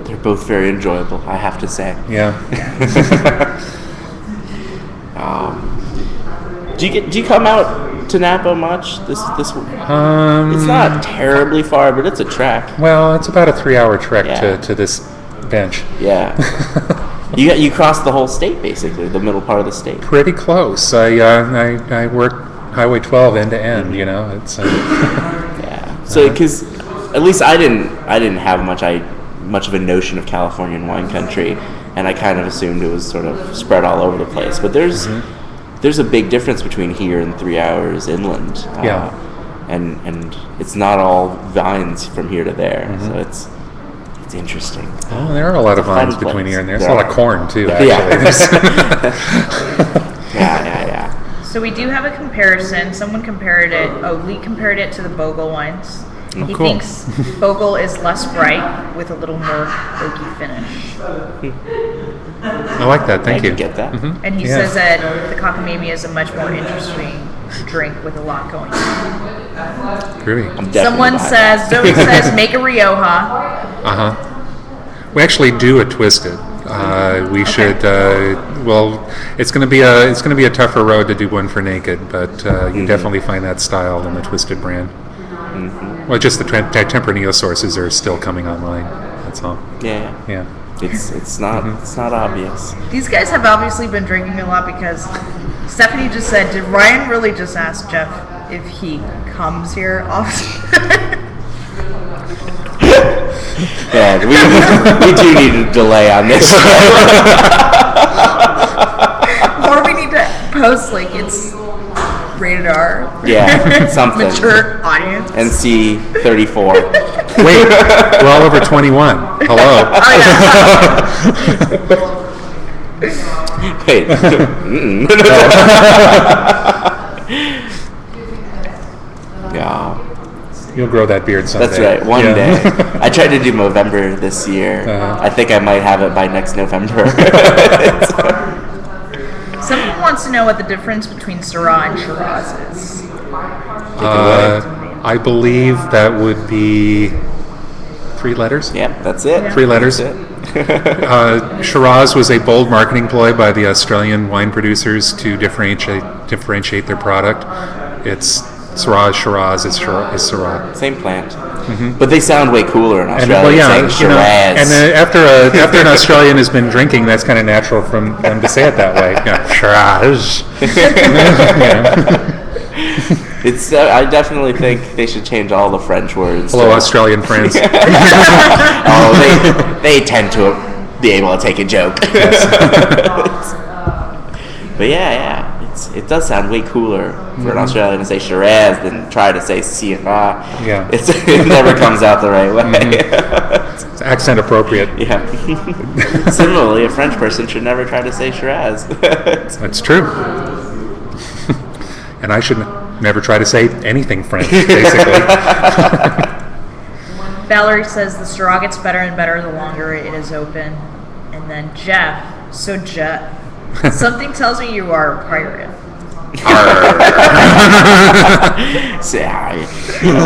They're both very enjoyable, I have to say. Yeah. Do you come out to Napa much? This it's not terribly far, but it's a trek. Well, it's about a 3-hour trek Yeah. to this bench. Yeah. You cross the whole state, basically, the middle part of the state. Pretty close. I work Highway 12 end to end. It's. Yeah. So, because at least I didn't have much of a notion of Californian wine country, and I kind of assumed it was sort of spread all over the place. But there's a big difference between here and 3 hours inland. And it's not all vines from here to there, so it's interesting. Oh, there are a lot of vines fun between place. here and there. There's a lot of corn too, Yeah. actually. Yeah. So we do have a comparison. Someone compared it. Oh, Lee compared it to the Bogle wines. He cool. thinks Bogle is less bright with a little more oaky finish. I like that. Thank I you. can get that. And he Yeah. says that the cockamamie is a much more interesting drink with a lot going on. Groovy. I'm definitely Someone buying says, Zoe says, make a Rioja. We actually do a twisted. We should. Well, it's going to be a tougher road to do one for naked, but you definitely find that style in the twisted brand. Well, just the Tempranillo sources are still coming online. That's all. that. Yeah. Yeah. It's not obvious. These guys have obviously been drinking a lot because Stephanie just said, did Ryan really just ask Jeff if he comes here often? Yeah, we do need a delay on this. Or we need to post like it's rated R. Yeah, something. Mature audience. NC 34. Wait, we're all over 21. Hello. Wait. Yeah. You'll grow that beard someday. That's right. One Yeah. day. I tried to do Movember this year. I think I might have it by next November. Someone wants to know what the difference between Syrah and Shiraz is. I believe that would be 3 letters. Yep, that's it. 3 letters. That's it. Shiraz was a bold marketing ploy by the Australian wine producers to differentiate their product. It's Syrah is Shiraz is Syrah. Same plant. But they sound way cooler in And Australia. well, yeah, saying you know, Shiraz. and after an Australian has been drinking, that's kind of natural from them to say it that way. Yeah, Shiraz. It's. I definitely think they should change all the French words. Hello, to- Australian friends. Oh, they tend to be able to take a joke. But yeah, it does sound way cooler for an Australian to say Shiraz than try to say Syrah. Yeah. It never comes out the right way. It's accent appropriate. Yeah. Similarly, a French person should never try to say Shiraz. That's true. And I should never try to say anything French, basically. Valerie says the Syrah gets better and better the longer it is open. And then Jeff, something tells me you are a pirate. We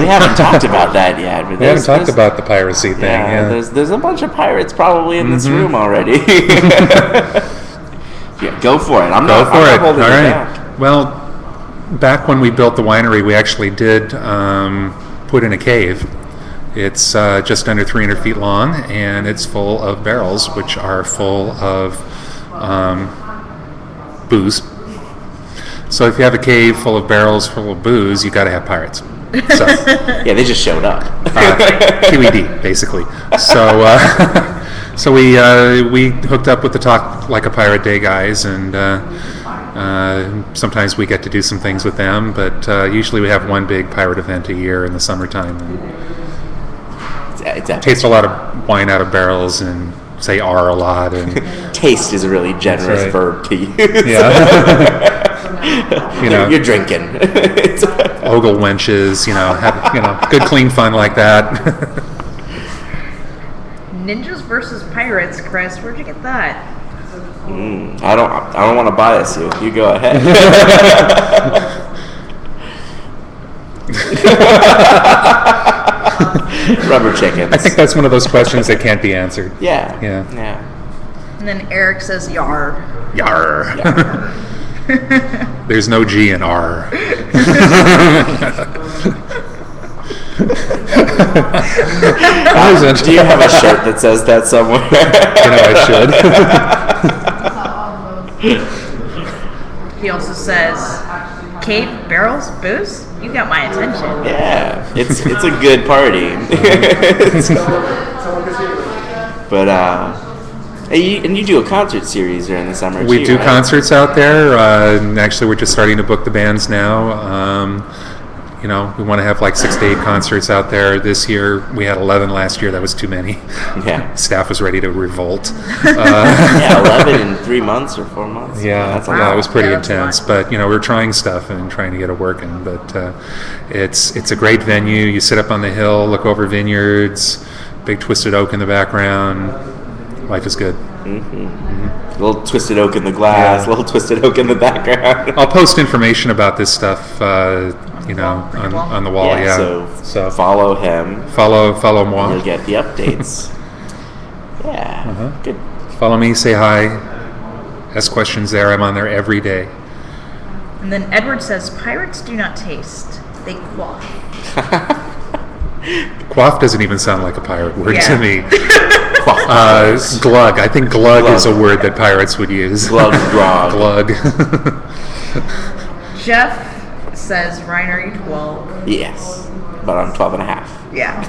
haven't talked about that yet. But We haven't talked about the piracy thing. Yeah. There's a bunch of pirates probably in this room already. Yeah, go for it. I'm not holding All it right. back. Well, back when we built the winery, we actually did put in a cave. It's just under 300 feet long, and it's full of barrels, which are full of booze. So if you have a cave full of barrels full of booze, you got to have pirates. So, Yeah, they just showed up. QED, basically. So we hooked up with the Talk Like a Pirate Day guys, and sometimes we get to do some things with them, but usually we have one big pirate event a year in the summertime. And taste a lot of wine out of barrels and say R a lot. And Taste is a really generous right. verb to use. yeah. You know, You're drinking. ogle wenches, have good clean fun like that. Ninjas versus pirates, Chris. Where'd you get that? I don't want to bias you. You go ahead. Rubber chickens. I think that's one of those questions that can't be answered. Yeah. Yeah. And then Eric says yar. Yar. There's no G in R. Do you have a shirt that says that somewhere? I should. He also says, cave, barrels, booze? You got my attention. Yeah, it's a good party. But and you do a concert series during the summer. We too, do right? concerts out there. And actually, we're just starting to book the bands now. we want to have like 6 to 8 concerts out there. This year we had 11. Last year that was too many. Yeah. Staff was ready to revolt. Yeah, 11 in 3 months or 4 months. Yeah, That's a yeah, lot. it was pretty Yeah, that's a intense. lot. But we're trying stuff and trying to get it working. But it's a great venue. You sit up on the hill, look over vineyards, big twisted oak in the background. Life is good. A little twisted oak in the glass, a little twisted oak in the background. I'll post information about this stuff, on the wall. Yeah. So follow him. Follow moi. You'll get the updates. Yeah. Good. Follow me. Say hi. Ask questions there. I'm on there every day. And then Edward says, pirates do not taste, they quaff. Quaff doesn't even sound like a pirate word Yeah. to me. Glug. I think glug is a word that pirates would use. Glug grog. Glug. Jeff says, Ryan, are you 12? Yes. But I'm 12 and a half. Yeah.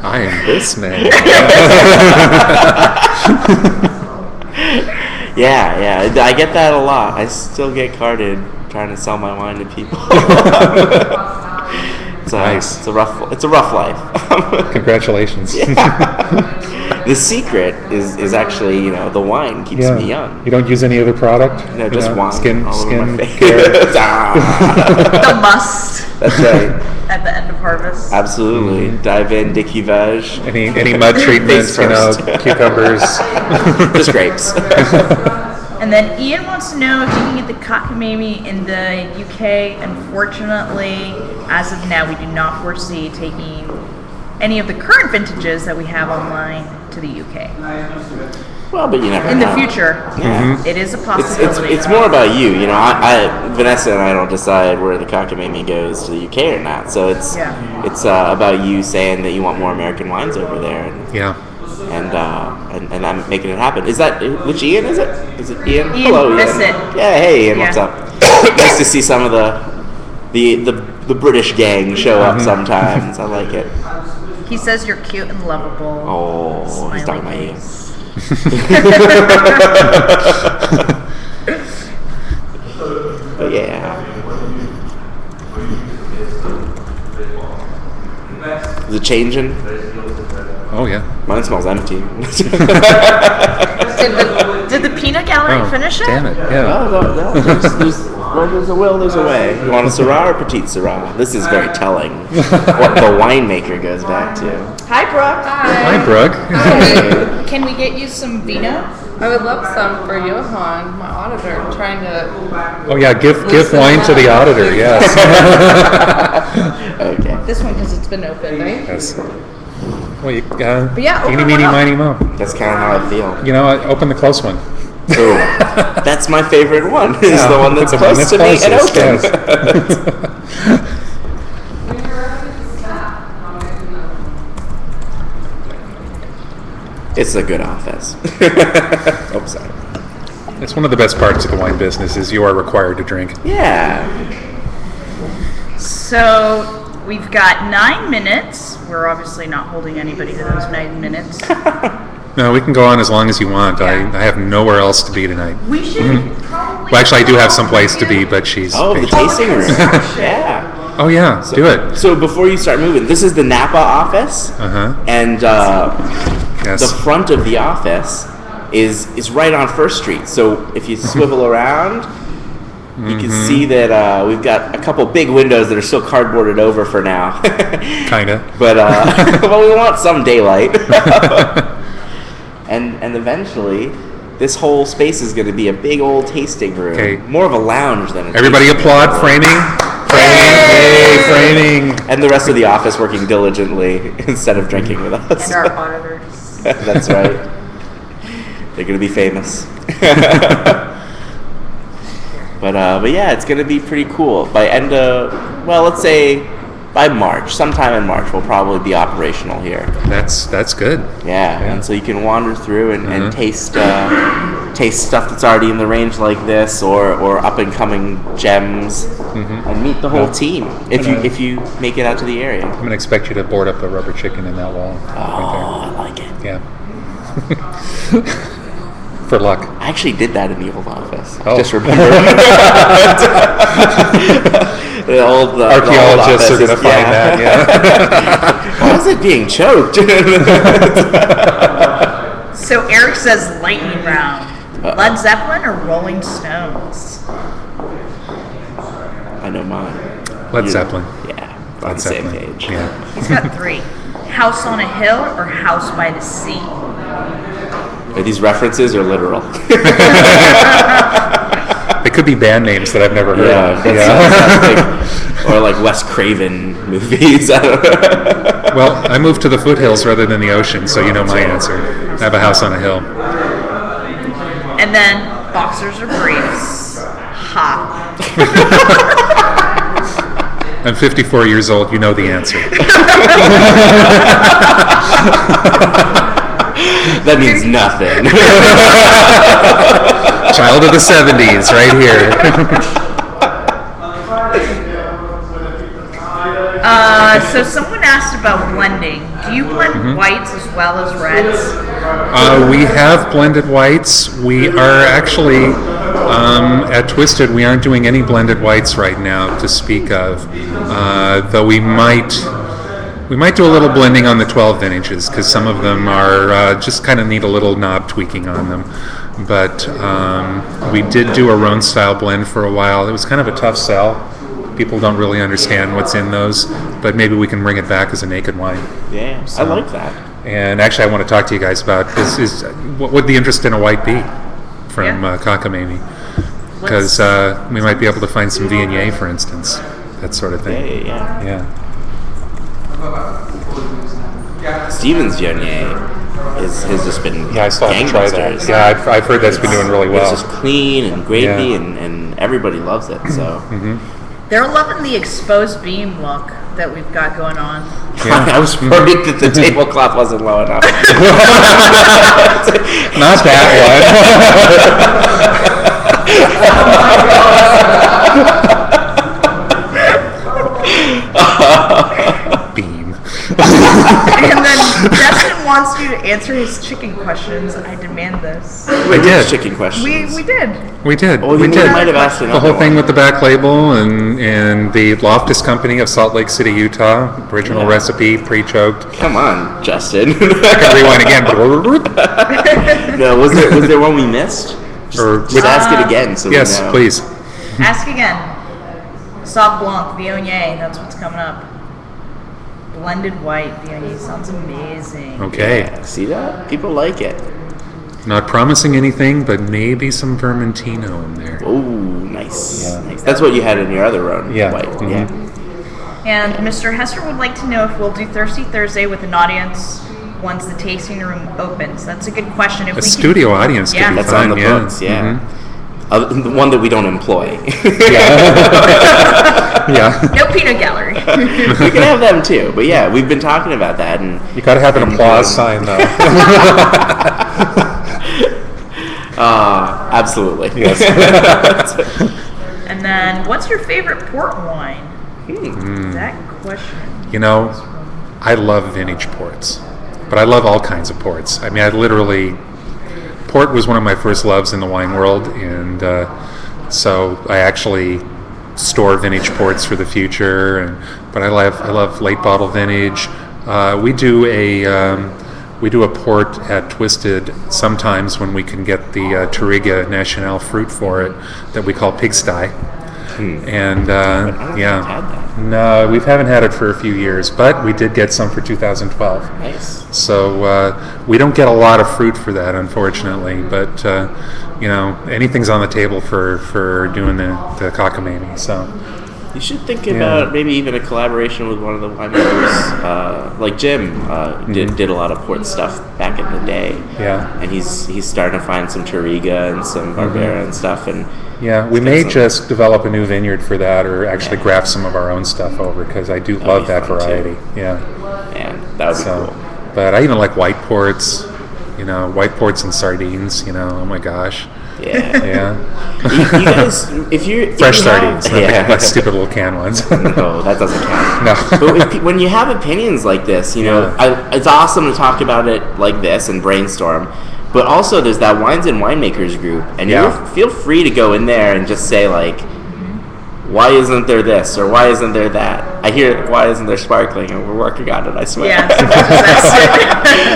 I am this man. Yeah. I get that a lot. I still get carded trying to sell my wine to people. Nice. It's a rough life. Congratulations. The secret is actually, the wine keeps me young. You don't use any other product? No, just wine. Skin all over my face. care. The must That's right. at the end of harvest. Absolutely. Dive in, découvage. Any mud treatments, Face first. cucumbers. Just grapes. And then Ian wants to know if you can get the cockamamie in the UK. Unfortunately, as of now, we do not foresee taking any of the current vintages that we have online to the UK. Well, but you never In know. the future, Yeah. it is a It's possibility. it's more about you. Vanessa and I don't decide where the cockamamie goes to the UK or not. So it's about you saying that you want more American wines over there, Yeah. and I'm making it happen. Is that which Ian is it? Is it Ian? Ian Hello, Ian. Bissett. Yeah, hey Ian, Yeah. what's up? Nice to see some of the British gang show up sometimes. I like it. He says you're cute and lovable. Oh, Smiley he's talking about you. face. But yeah. Is it changing? Oh, yeah. Mine smells empty. Did the peanut gallery finish it? Damn it. Yeah. No, where there's a will, there's a way. You want a Syrah or Petite Syrah? This is very telling what the winemaker goes back to. Hi, Brooke. Hi, Brooke. Can we get you some vino? I would love some for Johan, my auditor, trying to. Oh, yeah. Give wine to the auditor. Yes. Okay. This one because it's been open, right? Yes. Well, yeah, eeny, open meeny, one up. miny, mo. That's kind of how I feel. Open the close one. Ooh, that's my favorite one. Is the one that's The one close to me and closest, open. yes. It's a good office. Oh, sorry. It's one of the best parts of the wine business is you are required to drink. Yeah. So we've got 9 minutes. We're obviously not holding anybody to those 9 minutes. No, we can go on as long as you want. I have nowhere else to be tonight. We should probably. Well, actually, I do have some place to be, but she's. Oh, the tasting room. Yeah. Oh, yeah. Do it. So before you start moving, this is the Napa office, and Yes. the front of the office is right on First Street. So if you swivel around, you can see that we've got a couple big windows that are still cardboarded over for now. Kinda. But we want some daylight. and eventually, this whole space is going to be a big old tasting room. Okay. More of a lounge than a Everybody tasting applaud. room. Framing. Hey, framing. And the rest of the office working diligently instead of drinking with us. And our auditors. That's right. They're going to be famous. But yeah, it's going to be pretty cool. By let's say by March, sometime in March, we'll probably be operational here. That's good. Yeah, and so you can wander through and taste stuff that's already in the range like this, or up and coming gems, and meet the whole team if you make it out to the area. I'm gonna expect you to board up a rubber chicken in that wall. Oh, I like it. Yeah. For luck. I actually did that in the old office. Oh. Just remember. The old Archaeologists are going to find that, yeah. Why is it being choked? So Eric says lightning round. Led Zeppelin or Rolling Stones? I know mine. Led Zeppelin. Yeah, on Led the same Zeppelin. page. Yeah. He's got 3. House on a hill or house by the sea? Are these references or literal? They could be band names that I've never heard of. That's or like Wes Craven movies. I don't know. Well, I moved to the foothills rather than the ocean, so you know my answer. I have a house on a hill. And then boxers or briefs? Ha. I'm 54 years old. You know the answer. That means nothing. Child of the 70s, right here. So someone asked about blending. Do you blend whites as well as reds? We have blended whites. We are actually, at Twisted, we aren't doing any blended whites right now to speak of. Though we might do a little blending on the 12 vintages because some of them are just kind of need a little knob tweaking on them. But we did do a Rhone style blend for a while. It was kind of a tough sell. People don't really understand what's in those, but maybe we can bring it back as a naked wine. Yeah, I like that. And actually, I want to talk to you guys about is what would the interest in a white be from cockamamie? Because we might be able to find some Viognier, for instance, that sort of thing. Yeah. Steven's Viognier has just been I still have to try that. Yeah, I've heard that's been doing really well. It's just clean and gravy, and everybody loves it. So They're loving the exposed beam look that we've got going on. Yeah. I was worried that the tablecloth wasn't low enough. Not that one. Beam. And then Justin wants you to answer his chicken questions. I demand this. We did. Chicken questions. We did. We did. Oh, we you did. might have asked The whole thing with the back label and the Loftus Company of Salt Lake City, Utah. Original recipe, pre-choked. Come on, Justin. I can rewind again. No, was there one we missed? Just ask it again. So Yes, we know. please. Ask again. Sauv Blanc, Viognier. That's what's coming up. Blended white Viognier sounds amazing. Okay. Yeah, see that? People like it. Not promising anything, but maybe some Vermentino in there. Oh, nice. Nice. That's what you had in your other run. Yeah. White. Mhm. Yeah. And Mr. Hester would like to know if we'll do Thirsty Thursday with an audience once the tasting room opens. That's a good question. If A we studio audience could be That's fun. on the books. Yeah. Mhm. The one that we don't employ. Yeah. No peanut gallery. We can have them too, but yeah, we've been talking about that, and You got to have an applause sign, though. absolutely. Yes. And then, what's your favorite port wine? That question. You know, I love vintage ports, but I love all kinds of ports. I mean, port was one of my first loves in the wine world, and so I actually store vintage ports for the future. But I love late bottle vintage. We do a port at Twisted sometimes when we can get the Touriga Nacional fruit for it that we call Pig Stai. And no, we haven't had it for a few years, but we did get some for 2012. Nice. So we don't get a lot of fruit for that, unfortunately. But anything's on the table for doing the cockamamie. So You should think about maybe even a collaboration with one of the winemakers, like Jim did a lot of port stuff back in the day. Yeah. And he's starting to find some Touriga and some Barbera and stuff. And yeah, we may just develop a new vineyard for that, or actually graft some of our own stuff over, because I do love that fun, variety. too. Yeah. Man, that would be cool. But I even like white ports. White ports and sardines. Oh my gosh. Yeah. Yeah. You guys, if Fresh you sardines, have, not the stupid little canned ones. No, that doesn't count. No. But when you have opinions like this, it's awesome to talk about it like this and brainstorm. But also, there's that Wines and Winemakers group, and you feel free to go in there and just say, like, why isn't there this, or why isn't there that? I hear, why isn't there sparkling, and we're working on it, I swear. Yeah.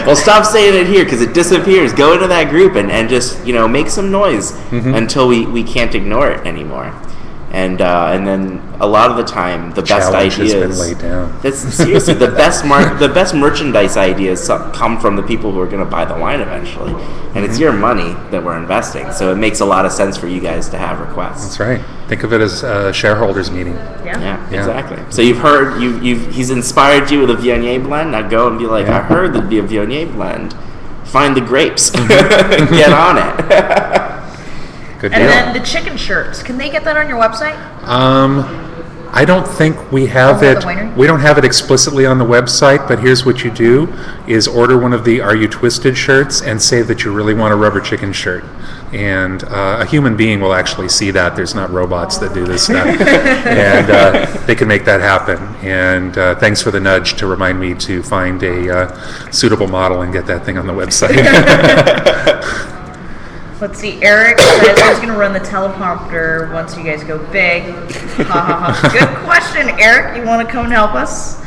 Well, stop saying it here, because it disappears. Go into that group and just, make some noise until we can't ignore it anymore. And then a lot of the time, the best ideas has been laid down. That's seriously the best merchandise ideas come from the people who are going to buy the wine eventually, and it's your money that we're investing. So it makes a lot of sense for you guys to have requests. That's right. Think of it as a shareholders meeting. Yeah. Exactly. So you've heard he's inspired you with a Viognier blend. Now go and be like, I heard there'd be a Viognier blend. Find the grapes. Get on it. Good And deal. then the chicken shirts, can they get that on your website? I don't think we have Oh, it. the winery? We don't have it explicitly on the website, but here's what you do: is order one of the "Are You Twisted" shirts and say that you really want a rubber chicken shirt. And a human being will actually see that. There's not robots that do this stuff, and they can make that happen. And thanks for the nudge to remind me to find a suitable model and get that thing on the website. Let's see, Eric says he's going to run the teleprompter once you guys go big. Ha ha ha. Good question, Eric. You want to come and help us?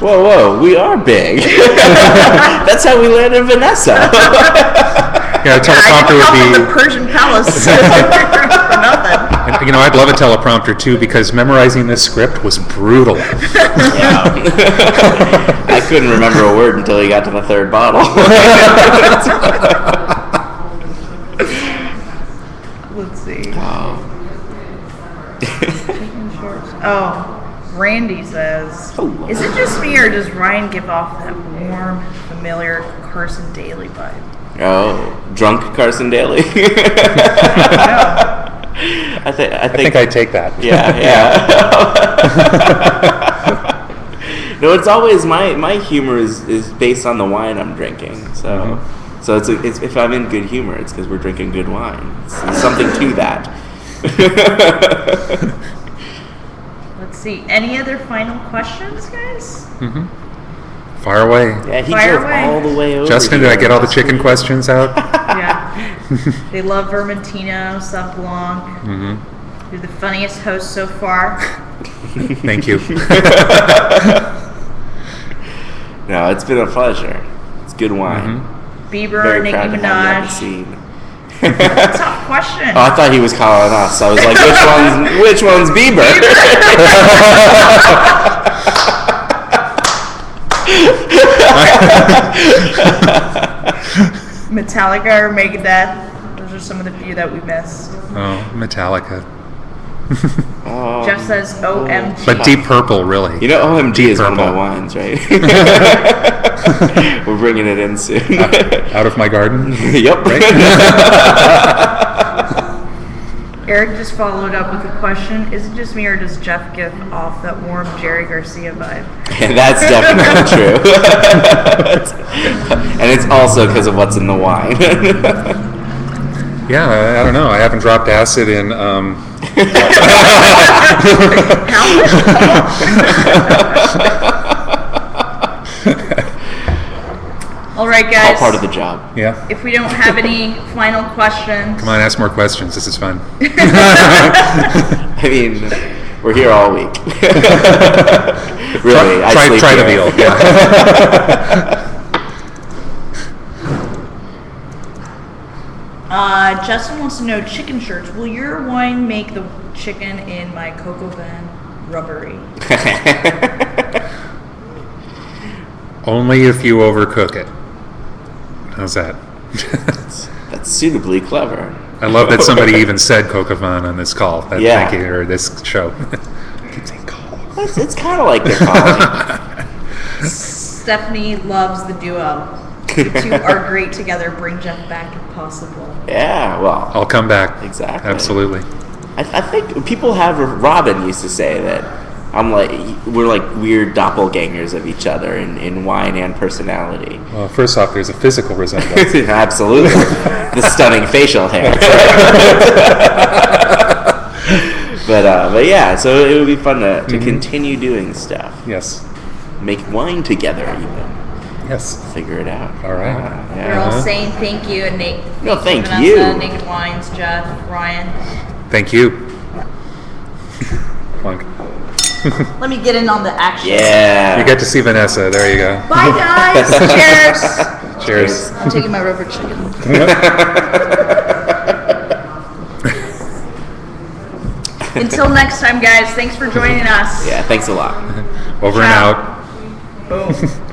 Whoa, we are big. That's how we landed Vanessa. Yeah, a teleprompter I would the be. Persian Palace for nothing. And, I'd love a teleprompter too, because memorizing this script was brutal. I couldn't remember a word until he got to the third bottle. Let's see. Chicken shorts. Oh, Randy says, Hello. is it just me or does Ryan give off that warm, familiar Carson Daly vibe? Oh, drunk Carson Daly. I think I'd take that. Yeah. No, it's always my humor is based on the wine I'm drinking. So it's if I'm in good humor, it's because we're drinking good wine. There's something to that. Let's see. Any other final questions, guys? Fire away. Yeah, he Fire drove away. all the way over. Justin, here. did I get all the chicken questions out? Yeah. They love Vermentino, Sauv Blanc. You're the funniest host so far. Thank you. No, it's been a pleasure. It's good wine. Bieber, Very Nicki proud to have you on the Minaj. scene. Tough question. Oh, I thought he was calling us. I was like, which one's Bieber? Metallica or Megadeth. Those are some of the few that we missed. Oh, Metallica. Oh, Jeff says OMG. But Deep Purple, really. you know, OMG is one of my Purple. wines, right? We're bringing it in soon. Out of my garden. Yep. Eric just followed up with a question. Is it just me or does Jeff give off that warm Jerry Garcia vibe? And that's definitely true. And it's also because of what's in the wine. Yeah, I don't know. I haven't dropped acid in. All right, All guys. part of the job. Yeah. If we don't have any final questions, Come on, ask more questions. This is fun. I mean, we're here all week. Really, I sleep Try the here. deal. Yeah. Justin wants to know chicken shirts. Will your wine make the chicken in my cocoa van rubbery? Only if you overcook it. How's that? That's suitably clever. I love that somebody even said Coq au vin on this call. Yeah. Thank you, or this show. I keep saying call. It's kind of like they're calling. Stephanie loves the duo. The two are great together. Bring Jeff back if possible. Yeah, well, I'll come back. Exactly. Absolutely. I think people have. Robin used to say that we're like weird doppelgangers of each other in wine and personality. Well, first off, there's a physical resemblance. Absolutely, the stunning facial hair. But yeah, so it would be fun to continue doing stuff. Yes. Make wine together, even. Yes. figure it out. All right. We're all saying thank you, and Nate. No, thank Vanessa, you. Naked Wines, Jeff, Ryan. Thank you. Plunk. Let me get in on the action. Yeah. You get to see Vanessa. There you go. Bye, guys. Cheers. Cheers. I'm taking my rubber chicken. Until next time, guys. Thanks for joining us. Yeah, thanks a lot. Over Ciao. and out. Boom.